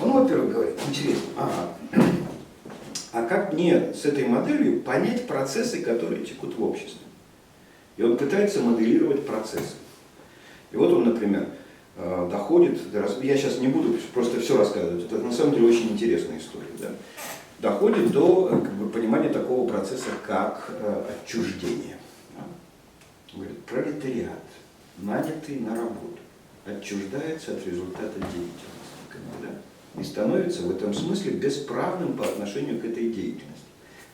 Он, во-первых, говорит, интересно, а как мне с этой моделью понять процессы, которые текут в обществе? И он пытается моделировать процессы. И вот он, например, доходит, я сейчас не буду просто все рассказывать, это на самом деле очень интересная история, да? Доходит до как бы, понимания такого процесса, как отчуждение. Да? Говорит, пролетариат, нанятый на работу, отчуждается от результата деятельности, да? И становится в этом смысле бесправным по отношению к этой деятельности.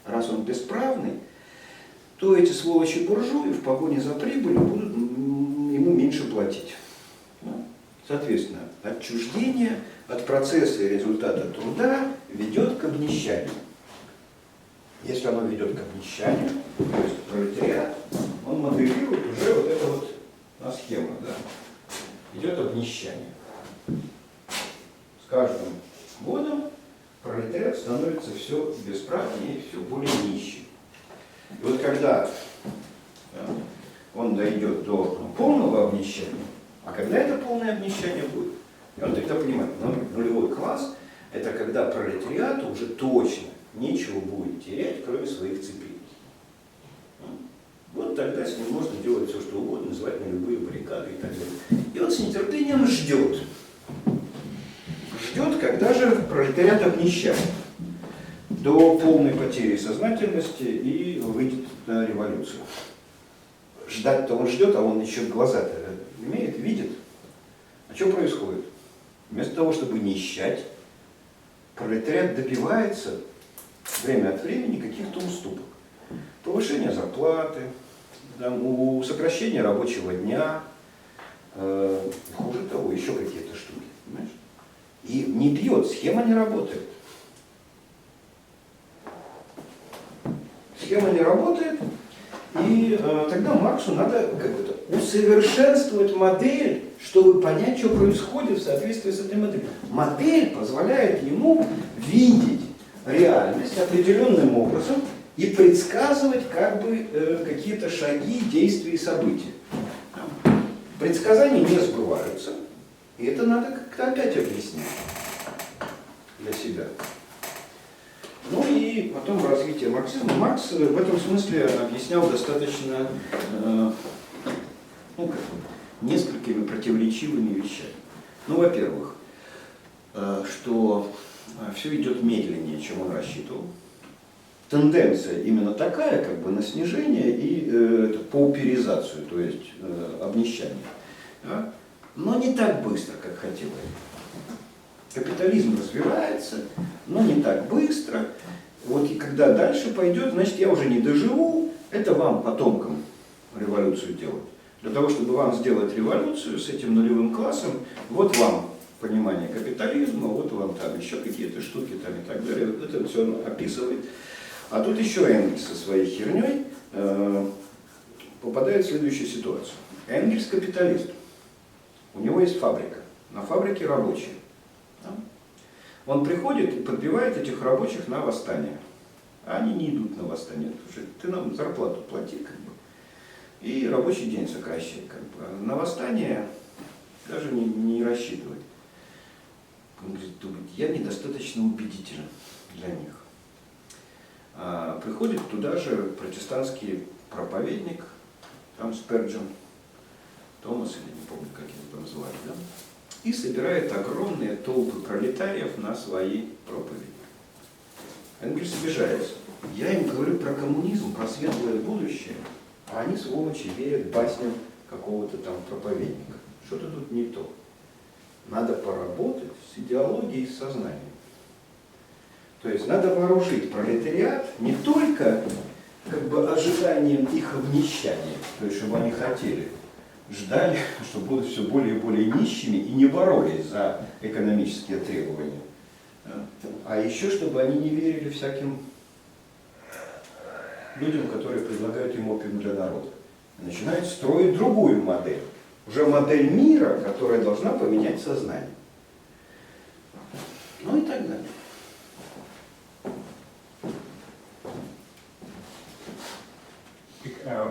Раз он бесправный, то эти сволочи буржуи в погоне за прибылью будут ему меньше платить. Соответственно, отчуждение от процесса и результата труда ведет к обнищанию. Если оно ведет к обнищанию, то есть пролетариат, он моделирует уже вот это вот на схему, да, идет обнищание. С каждым годом пролетариат становится все бесправнее, все более нищим. И вот когда он дойдет до полного обнищания, а когда это полное обнищание будет? И он тогда понимает, нулевой класс – это когда пролетариату уже точно нечего будет терять, кроме своих цепей. Вот тогда с ним можно делать все, что угодно, называть на любые баррикады и так далее. И он с нетерпением ждет. Ждет, когда же пролетариат обнищает до полной потери сознательности и выйдет на революцию. Ждать-то он ждет, а он еще глаза-то имеет, видит. А что происходит? Вместо того, чтобы нищать, пролетариат добивается время от времени каких-то уступок. Повышение зарплаты, сокращение рабочего дня, хуже того, еще какие-то штуки. Понимаешь? И не бьет, схема не работает. Схема не работает, и тогда Марксу надо как-то усовершенствовать модель, чтобы понять, что происходит в соответствии с этой моделью. Модель позволяет ему видеть реальность определенным образом и предсказывать как бы какие-то шаги, действия и события. Предсказания не сбываются, и это надо как-то опять объяснять для себя. Ну и потом развитие марксизма. Маркс в этом смысле объяснял достаточно несколькими противоречивыми вещами. Ну, во-первых, что все идет медленнее, чем он рассчитывал. Тенденция именно такая, как бы на снижение и пауперизацию, то есть обнищание. Да? Но не так быстро, как хотелось. Капитализм развивается, но не так быстро. Вот и когда дальше пойдет, значит, я уже не доживу, это вам, потомкам, революцию делать. Для того, чтобы вам сделать революцию с этим нулевым классом, вот вам понимание капитализма, вот вам там еще какие-то штуки там и так далее. Это все он описывает. А тут еще Энгельс со своей херней попадает в следующую ситуацию. Энгельс капиталист. У него есть фабрика. На фабрике рабочие. Да? Он приходит и подбивает этих рабочих на восстание. А они не идут на восстание. Слушай, ты нам зарплату плати, как бы. И рабочий день сокращай. Как бы. На восстание даже не рассчитывать. Он говорит, я недостаточно убедителен для них. Приходит туда же протестантский проповедник, там Спurgeon, Томас, или не помню, как его там звали, да? И собирает огромные толпы пролетариев на свои проповеди. Энгельс обижается. Я им говорю про коммунизм, про светлое будущее, а они, сволочи, верят басням какого-то там проповедника. Что-то тут не то. Надо поработать с идеологией и сознанием. То есть надо вооружить пролетариат не только как бы ожиданием их обнищания, то есть чтобы они хотели, ждали, что будут все более и более нищими и не боролись за экономические требования, а еще чтобы они не верили всяким людям, которые предлагают им опиум для народа. И начинают строить другую модель, уже модель мира, которая должна поменять сознание. Ну и так далее.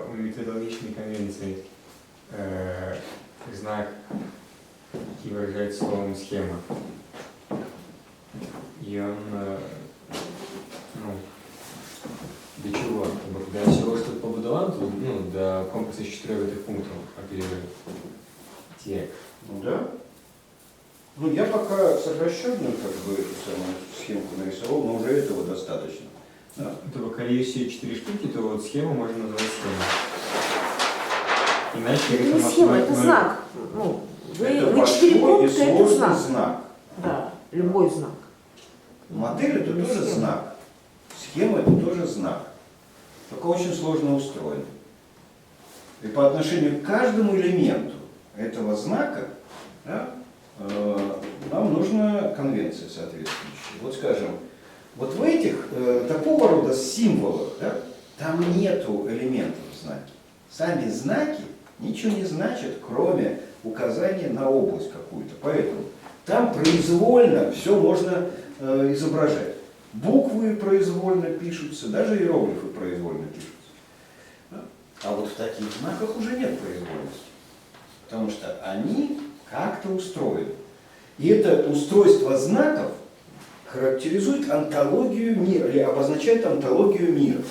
У методологичной конвенции знак, який виражається словом схема. І он, для чего? Для всего, что побудовал, до комплекса из 4 этих пунктов оперирует. Тек. Ну да. Ну я пока сокращенную как бы эту самую схемку нарисовал, но уже этого достаточно. Да. То коли есть все 4 штуки, то вот схему можно назвать схемой. Иначе Это не схема, это знак. Вы 4 пункта, это знак. Да, любой знак. Модель это тоже знак. Схема это тоже знак. Только очень сложно устроен. И по отношению к каждому элементу этого знака, да, нам нужна конвенция соответствующая. Вот скажем, вот в этих такого рода символах, да, там нету элементов знаки. Сами знаки ничего не значат, кроме указания на область какую-то. Поэтому Там произвольно все можно изображать. Буквы произвольно пишутся, даже иероглифы произвольно пишутся. А вот в таких знаках уже нет произвольности. Потому что они как-то устроены. И это устройство знаков характеризует онтологию мира, или обозначает онтологию мира.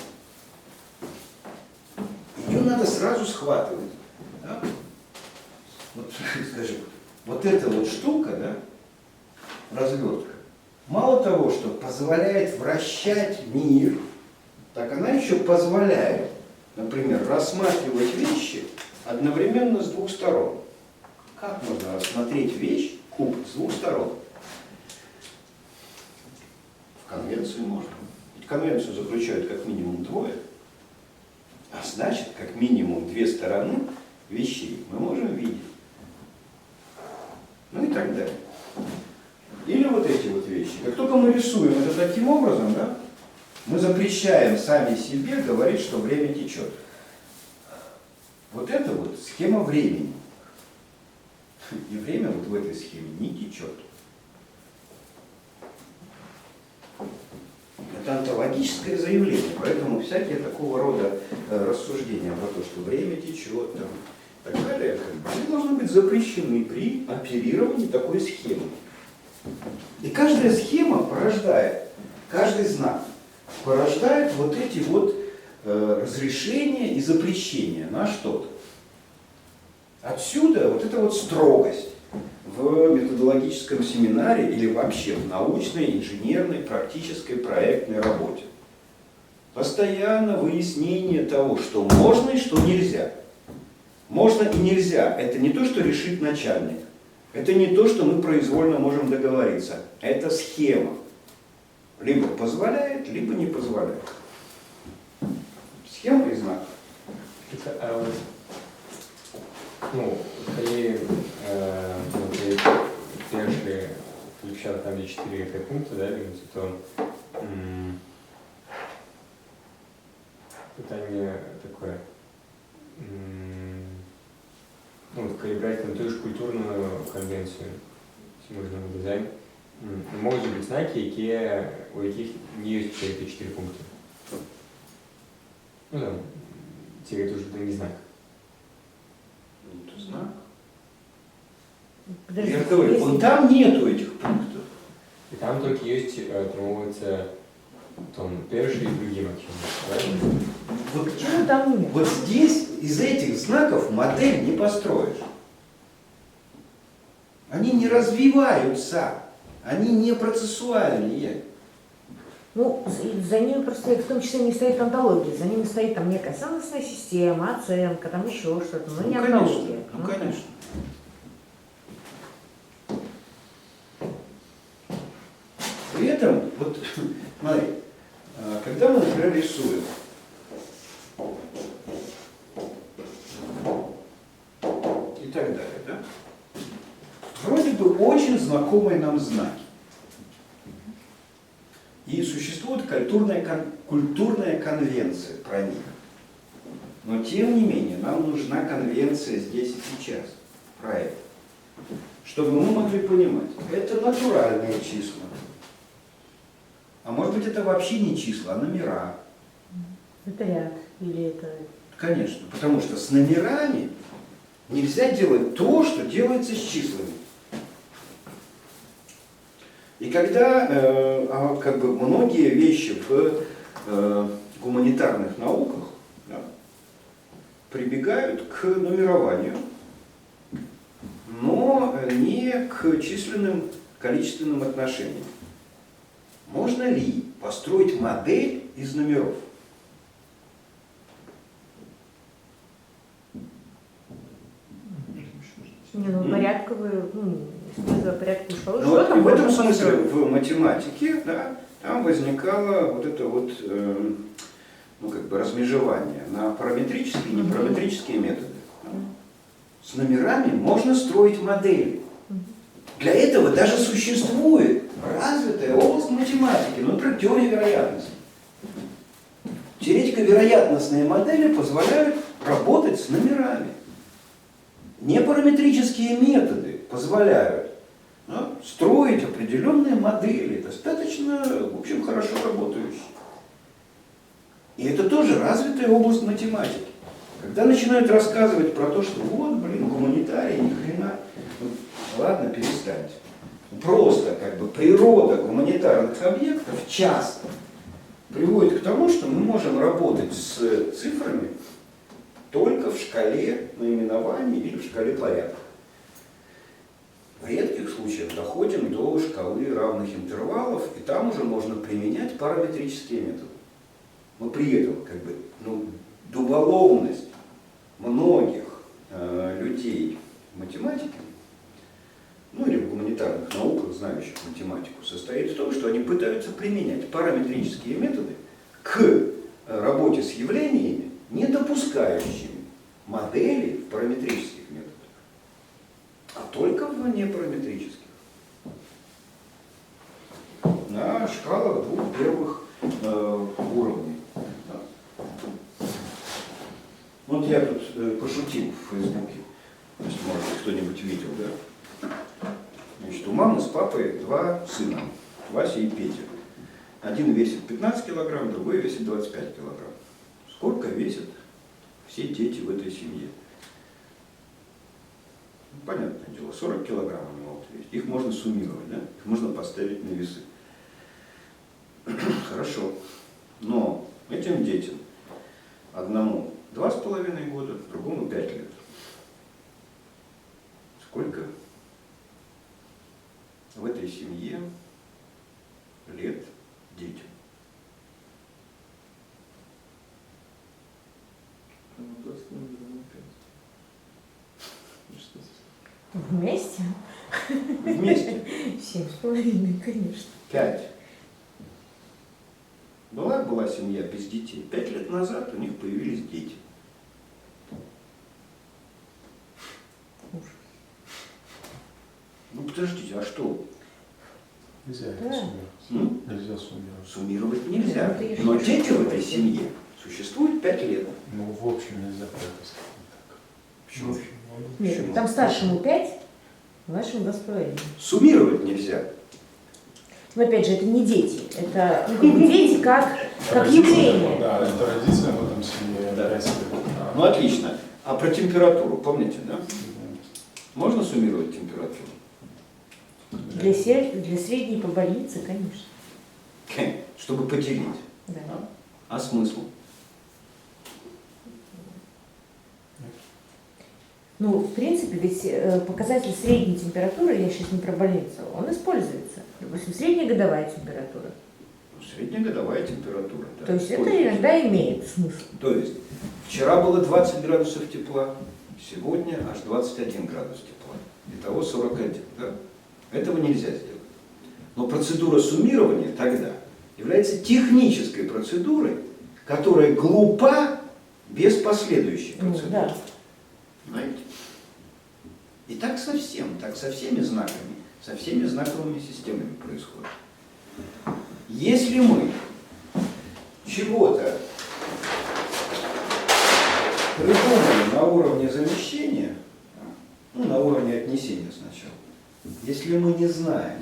Ее надо сразу схватывать. Да? Вот, скажи, вот эта вот штука, да, развертка, мало того, что позволяет вращать мир, так она еще позволяет, например, рассматривать вещи одновременно с двух сторон. Как можно рассмотреть вещь, куб, с двух сторон? В конвенции можно. Ведь конвенцию заключают как минимум двое, а значит, как минимум две стороны вещей мы можем видеть. Ну и так далее. Или вот эти вот вещи. Как только мы рисуем это таким образом, да, мы запрещаем сами себе говорить, что время течет. Вот это вот схема времени. И время вот в этой схеме не течет. Это онтологическое заявление, поэтому всякие такого рода рассуждения про то, что время течет, там, и так далее, они должны быть запрещены при оперировании такой схемой. И каждая схема порождает, каждый знак порождает вот эти вот разрешения и запрещения на что-то. Отсюда вот эта вот строгость в методологическом семинаре или вообще в научной, инженерной, практической, проектной работе. Постоянно выяснение того, что можно и что нельзя. Можно и нельзя. Это не то, что решит начальник. Это не то, что мы произвольно можем договориться. Это схема. Либо позволяет, либо не позволяет. Схема и знак. Ну, коли перші включали там є 4 пункти, да, то питання таке. Ну, коли брати там ту ж культурну конвенцію, можна дизайн, можуть бути знаки, у яких не є ці 4 пункти. Ну там, це вже не знак. Это знак. Подожди, Я говорю, если- вон там нету этих пунктов. І там тільки є, отримується там перший і другий максимум, правильно? Вот, Почему там нет? вот здесь из этих знаков модель не построишь. Они не развиваются, они не процессуальные. Ну, за ними просто в том числе не стоит онтология, за ними стоит там некая ценностная система, оценка, там еще что-то, но не конечно, онтология. ну конечно. При этом, вот, смотри, когда мы, например, рисуем, и так далее, да? Вроде бы очень знакомые нам знаки. И существует культурная конвенция про них. Но тем не менее, нам нужна конвенция здесь и сейчас про это. Чтобы мы могли понимать, это натуральные числа. А может быть, это вообще не числа, а номера. Это ряд или это... Конечно, потому что с номерами нельзя делать то, что делается с числами. И когда как бы многие вещи в гуманитарных науках, да, прибегают к нумерованию, но не к численным количественным отношениям. Можно ли построить модель из номеров? Не, ну порядковые, используя порядковые шкалы, Ну, что вот там в этом можно смысле построить? в математике, да, там возникало вот это вот ну, как бы размежевание на параметрические и непараметрические методы. Да. С номерами можно строить модели. Для этого даже существует развитая область математики, например, теория вероятности. Теоретико-вероятностные модели позволяют работать с номерами. Непараметрические методы позволяют, да, строить определенные модели, достаточно, в общем, хорошо работающие. И это тоже развитая область математики. Когда начинают рассказывать про то, что вот, блин, гуманитарий, ни хрена, ну, ладно, перестаньте. Просто как бы природа гуманитарных объектов часто приводит к тому, что мы можем работать с цифрами только в шкале наименований или в шкале порядка. В редких случаях доходим до шкалы равных интервалов, и там уже можно применять параметрические методы. Но при этом как бы, дуболомность многих людей в математике, или в гуманитарных науках, знающих математику, состоит в том, что они пытаются применять параметрические методы к работе с явлениями, не допускающими модели в параметрических методах, а только в непараметрических. На шкалах двух первых уровней. Вот я тут пошутил в Фейсбуке, то есть, может, кто-нибудь видел, да? Значит, у мамы с папой два сына, Вася и Петя. Один весит 15 килограмм, другой весит 25 килограмм. Сколько весят все дети в этой семье? Понятное дело, 40 килограмм они могут весить. Их можно суммировать, да? Их можно поставить на весы. Хорошо. Но этим детям, одному 2,5 года, другому 5 лет. Сколько в этой семье лет детям? Вместе? Вместе 7,5, конечно. 5. Была семья без детей. 5 лет назад у них появились дети. Подождите, а что? Нельзя это Да. суммировать. Нельзя суммировать. Суммировать нельзя. Ну, это я Но же дети хочу в этой спросить. семье существуют 5 лет. Ну, в общем, нельзя про это сказать так. Почему? Нет, Почему? там старшему 5, младшему 2,5. Суммировать нельзя. Но опять же, это не дети, это дети как явление. Да, это родителям в этом семье Да. 5 лет. Ну отлично. А про температуру, помните, да? Можно суммировать температуру? Для средней по больнице, конечно. Чтобы поделить. Да. А смысл? Ну, в принципе, ведь показатель средней температуры, я сейчас не про больницу, он используется. Допустим, средняя годовая температура. Среднегодовая температура. Да, То есть это используется. иногда имеет смысл. То есть вчера было 20 градусов тепла, сегодня аж 21 градус тепла. Итого 41. Да? Этого нельзя сделать. Но процедура суммирования тогда является технической процедурой, которая глупа без последующей процедуры. Да. Знаете? И так со всеми знаками, со всеми знаковыми системами происходит. Если мы чего-то придумали на уровне замещения, на уровне отнесения сначала, если мы не знаем,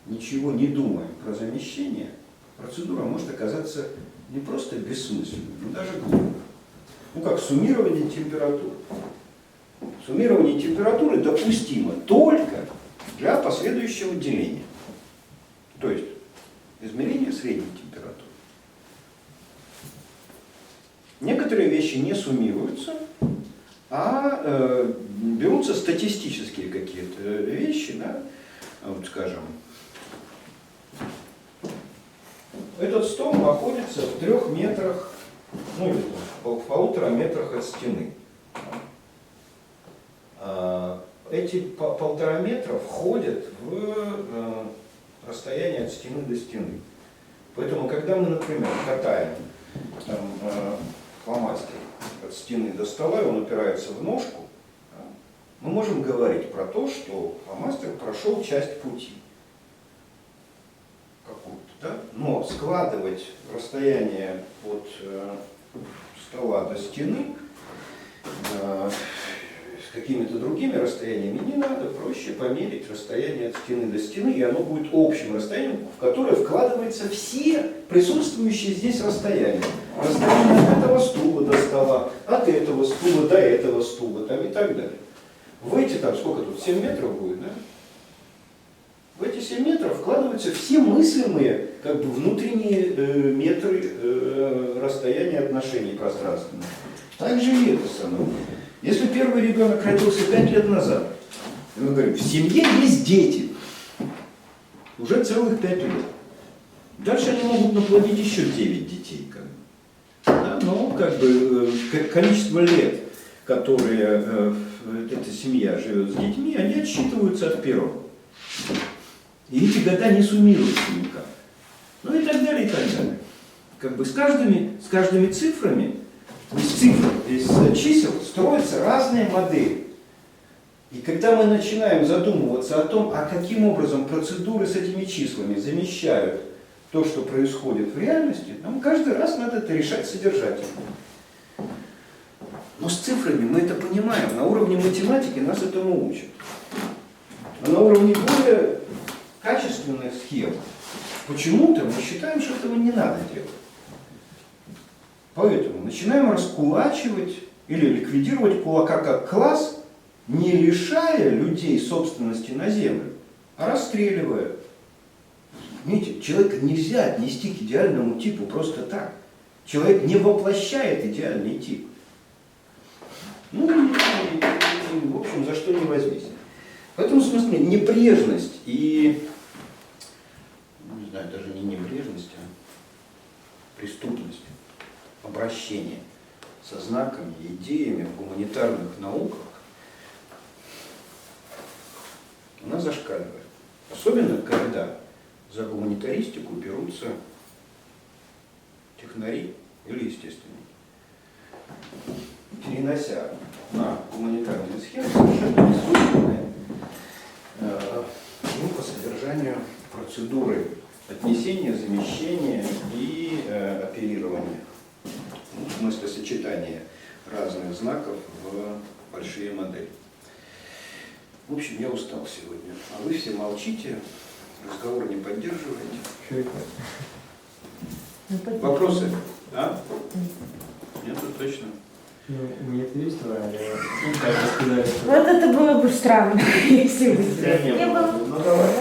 ничего не думаем про замещение, процедура может оказаться не просто бессмысленной, но даже глупой. Как суммирование температуры. Суммирование температуры допустимо только для последующего деления. То есть измерение средней температуры. Некоторые вещи не суммируются, а берутся статистические какие-то вещи, да, вот скажем, этот стол находится в 3 метрах, или в 1,5 метрах от стены. Эти 1,5 метра входят в расстояние от стены до стены. Поэтому, когда мы, например, катаем фломастер от стены до стола, и он упирается в ножку, мы можем говорить про то, что фломастер прошел часть пути какую-то, да? Но складывать расстояние от стола до стены, какими-то другими расстояниями не надо, проще померить расстояние от стены до стены, и оно будет общим расстоянием, в которое вкладываются все присутствующие здесь расстояния. Расстояние от этого стула до стола, от этого стула до этого стула, там, и так далее. В эти, там, сколько тут, 7 метров будет, да? В эти 7 метров вкладываются все мыслимые, как бы, внутренние метры расстояния отношений пространственных. Также и это самое. Если первый ребенок родился 5 лет назад, и мы говорим, в семье есть дети, уже целых 5 лет. Дальше они могут наплодить еще 9 детей. Как бы. Да, но как бы количество лет, которые эта семья живет с детьми, они отсчитываются от первого. И эти года не суммируются никак. Ну и так далее, и так далее. Как бы с каждыми цифрами, из чисел строятся разные модели. И когда мы начинаем задумываться о том, а каким образом процедуры с этими числами замещают то, что происходит в реальности, нам каждый раз надо это решать содержательно. Но с цифрами мы это понимаем. На уровне математики нас этому учат. А на уровне более качественных схем почему-то мы считаем, что этого не надо делать. Поэтому начинаем раскулачивать или ликвидировать кулака как класс, не лишая людей собственности на землю, а расстреливая. Видите, человека нельзя отнести к идеальному типу просто так. Человек не воплощает идеальный тип. Ну, и, в общем, за что не возьмись. В этом смысле небрежность и, не знаю, даже не небрежность, а преступность, обращение со знаками и идеями в гуманитарных науках, она зашкаливает. Особенно, когда за гуманитаристику берутся технари или естественники, перенося на гуманитарные схемы совершенно несвойственные по содержанию процедуры отнесения, замещения и оперирования. В смысле сочетания разных знаков в большие модели. В общем, я устал сегодня. А вы все молчите, разговор не поддерживаете. Вопросы? А? Нет, точно. Ну, мне это весело, а я как рассказать. Вот это было бы странно, если бы не было. Ну давай.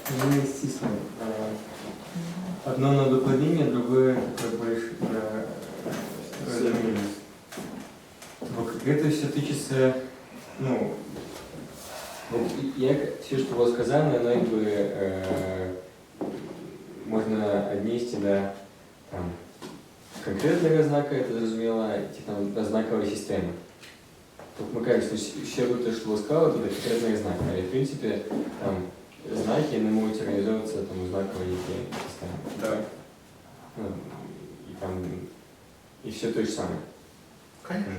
Ну, естественно. Одно на докладение, другое такое больше про разумение. Это все тычется, ну, як все, что было сказано, оно как бы можно отнести до там, конкретного знака, это зрозуміло, там, до знакової системи. Тобто ми кажемо, що ще те, що було сказано, це конкретний знак, але в принципі там, знаки не можуть реалізовуватися там, у знаковій системі. Да. Ну, и там, и все то же самое. Конечно.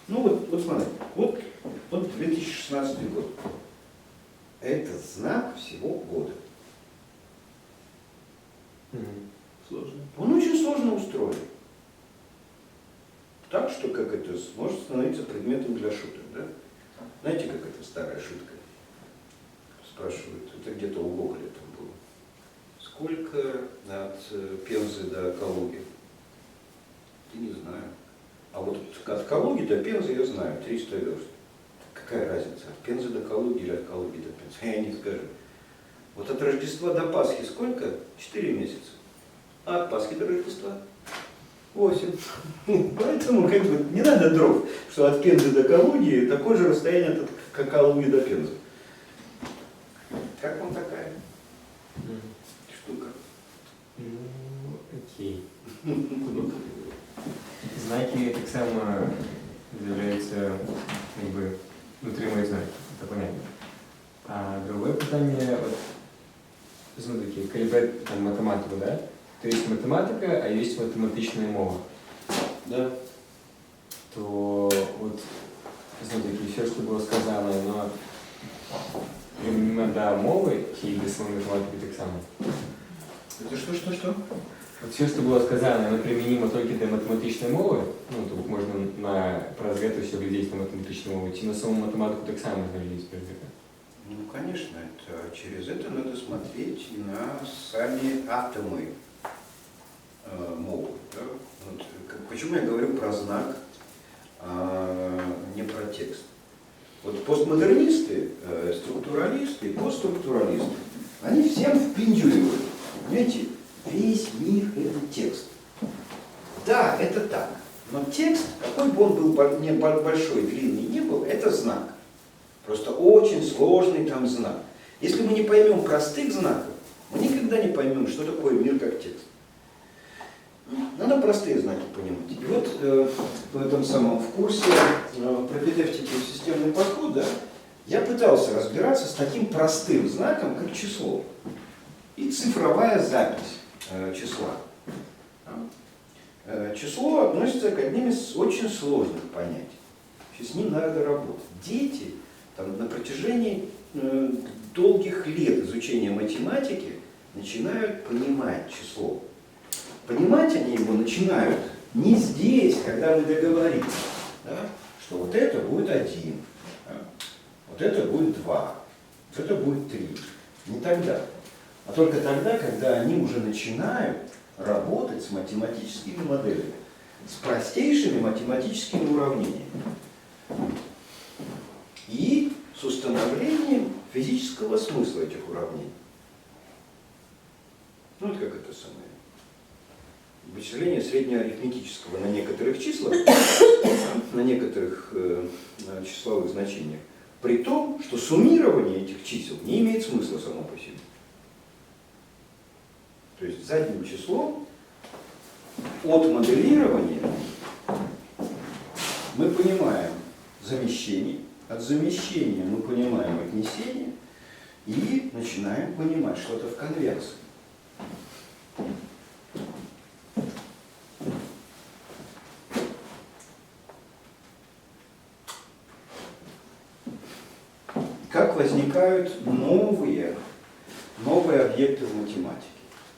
Ну вот смотри, вот 2016 год. Это знак всего года. Сложно. Он очень сложно устроен. Так, что как это может становиться предметом для шуток, да? Знаете, как это старая шутка? Спрашивают, это где-то у Гоголя там было. Сколько от Пензы до Калуги? Я не знаю. А вот от Калуги до Пензы я знаю, 300 верст. Какая разница, от Пензы до Калуги или от Калуги до Пензы? Я не скажу. Вот от Рождества до Пасхи сколько? 4 месяца. А от Пасхи до Рождества? 8. Поэтому как бы не надо дров, что от Пензы до Калуги такое же расстояние от Калуги до Пензы. Как вам такая штука? Ну, окей. Знаки так само являются как бы внутренние знаки, это понятно. А другое питание, вот, смотрите, коли брать там математику, да? То есть математика, а есть математичная мова. Да. То вот, смотрите, все, что было сказано, но именно до мовы, и до самой математики так само. Это что? Вот все, что было сказано, оно применимо только для математичної мови. Ну, тобто можна про гэта все глядзець на математичную мову, ці на саму математику так само глядзець праз гэта. Ну, конечно, через это надо смотреть на сами атомы мовы. Да? Вот, почему я говорю про знак, а не про текст? Вот постмодернисты, структуралисты, постструктуралисты, они всем впендюривают. Понимаете, весь мир – это текст. Да, это так. Но текст, какой бы он был не большой, длинный не был, это знак. Просто очень сложный там знак. Если мы не поймем простых знаков, мы никогда не поймем, что такое мир как текст. Надо простые знаки понимать. И вот в этом самом в курсе пропедевтики в системный подход, да, я пытался разбираться с таким простым знаком, как число. И цифровая запись числа. Число относится к одним из очень сложных понятий. С ним надо работать. Дети там, на протяжении долгих лет изучения математики начинают понимать число. Понимать они его начинают не здесь, когда мы договорились, да, что вот это будет 1, да, вот это будет 2, вот это будет 3. Не тогда. А только тогда, когда они уже начинают работать с математическими моделями, с простейшими математическими уравнениями и с установлением физического смысла этих уравнений. Ну, вот как это самое. Вычисление среднеарифметического на некоторых числах, на некоторых числовых значениях, при том, что суммирование этих чисел не имеет смысла само по себе. То есть задним числом от моделирования мы понимаем замещение, от замещения мы понимаем отнесение и начинаем понимать что-то в конвекции. Как возникают новые объекты в математике?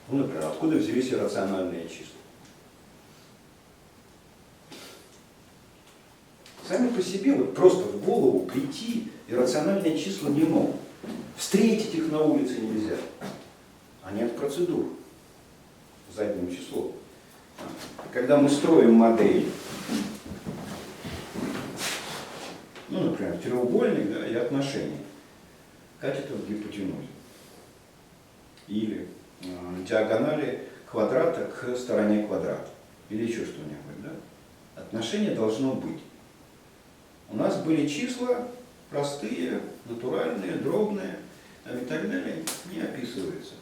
Ну, например, откуда взялись иррациональные числа? Сами по себе вот просто в голову прийти иррациональные числа не могут. Встретить их на улице нельзя. Они от процедур. Задним числом. Когда мы строим модель, ну, например, треугольник, да, и отношения, катетов к гипотенузе. Или диагонали квадрата к стороне квадрата. Или еще что-нибудь. Да? Отношение должно быть. У нас были числа простые, натуральные, дробные, и так далее, не описывается.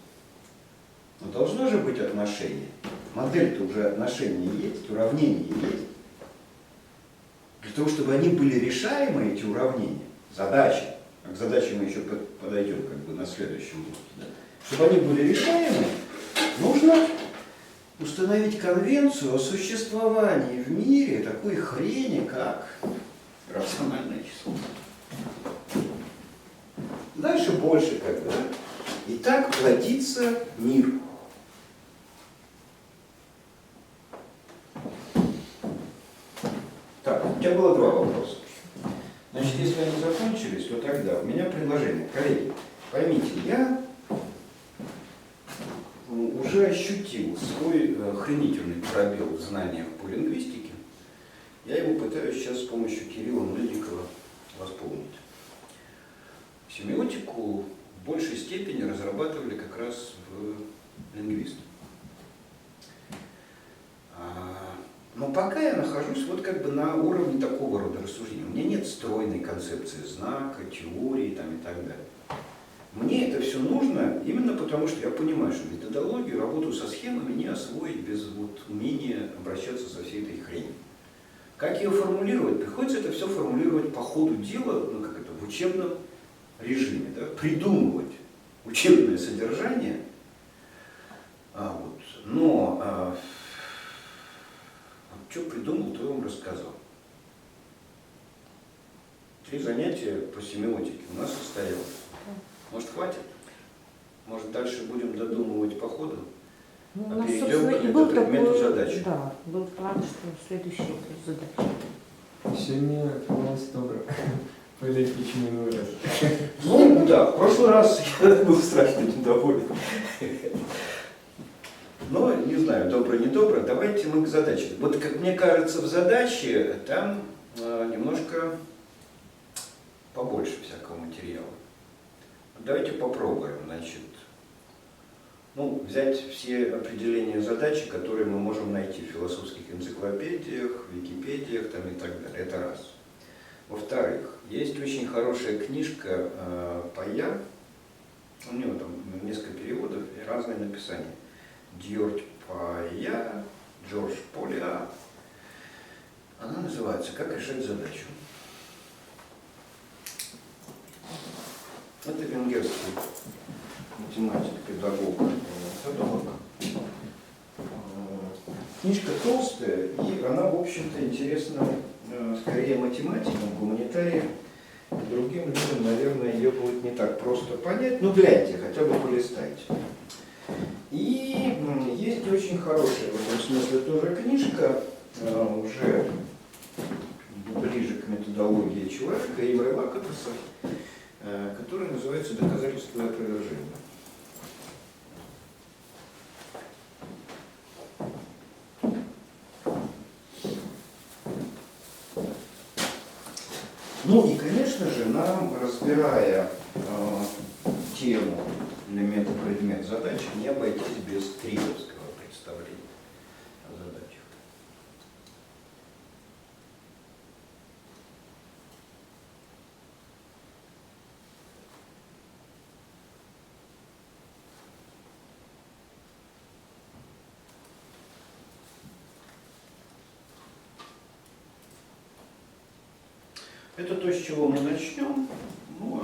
Но должно же быть отношение. Модель-то уже отношения есть, уравнения есть. Для того, чтобы они были решаемы, эти уравнения, задачи, а к задаче мы еще подойдем как бы на следующем уроке, да? Чтобы они были решаемы, нужно установить конвенцию о существовании в мире такой хрени, как рациональное число. Дальше больше как бы, да? И так плодится мир. Так, у тебя было два вопроса. Значит, если они закончились, то тогда у меня предложение. Коллеги, поймите, я уже ощутил свой охренительный пробел в знаниях по лингвистике. Я его пытаюсь сейчас с помощью Кирилла Мыльникова восполнить. Семиотику в большей степени разрабатывали как раз в лингвисты. Но пока я нахожусь вот как бы на уровне такого рода рассуждения. У меня нет стройной концепции знака, теории там, и так далее. Мне это все нужно именно потому, что я понимаю, что методологию, работу со схемами не освоить без вот умения обращаться со всей этой хренью. Как ее формулировать? Приходится это все формулировать по ходу дела, ну как это, в учебном режиме, да? Придумывать учебное содержание. Но что придумал, то я вам рассказал. 3 занятия по семиотике у нас состоялось. Может, хватит? Может, дальше будем додумывать по ходу? Ну, у А нас, перейдем собственно, к и был предмету такой, задачи. да, был план, что следующая то есть задача. Сегодня оказалось добро. Полетич минулый раз. Ну да, в прошлый раз я был страшно недоволен. Но не знаю, добро, не добро, давайте мы к задаче. Вот как мне кажется, в задаче там немножко побольше всякого материала. Давайте попробуем, значит, ну, взять все определения задачи, которые мы можем найти в философских энциклопедиях, википедиях там, и так далее. Это раз. Во-вторых, есть очень хорошая книжка Пая, у него там несколько переводов и разные написания. Дьордь Пая, Джордж Поля. Она называется «Как решать задачу». Это венгерский математик, педагог, садовод. Книжка толстая, и она, в общем-то, интересна скорее математикам, гуманитариям, и другим людям, наверное, ее будет не так просто понять. Ну, гляньте, хотя бы полистайте. И есть очень хорошая в этом смысле тоже книжка, уже ближе к методологии человека, Ивара Лакатоса, которая называется «Доказательство и опровержение». Ну и, конечно же, нам, разбирая тему элемента предмет задач, не обойтись без триловского представления о задачах. Это то, с чего мы начнем. Ну,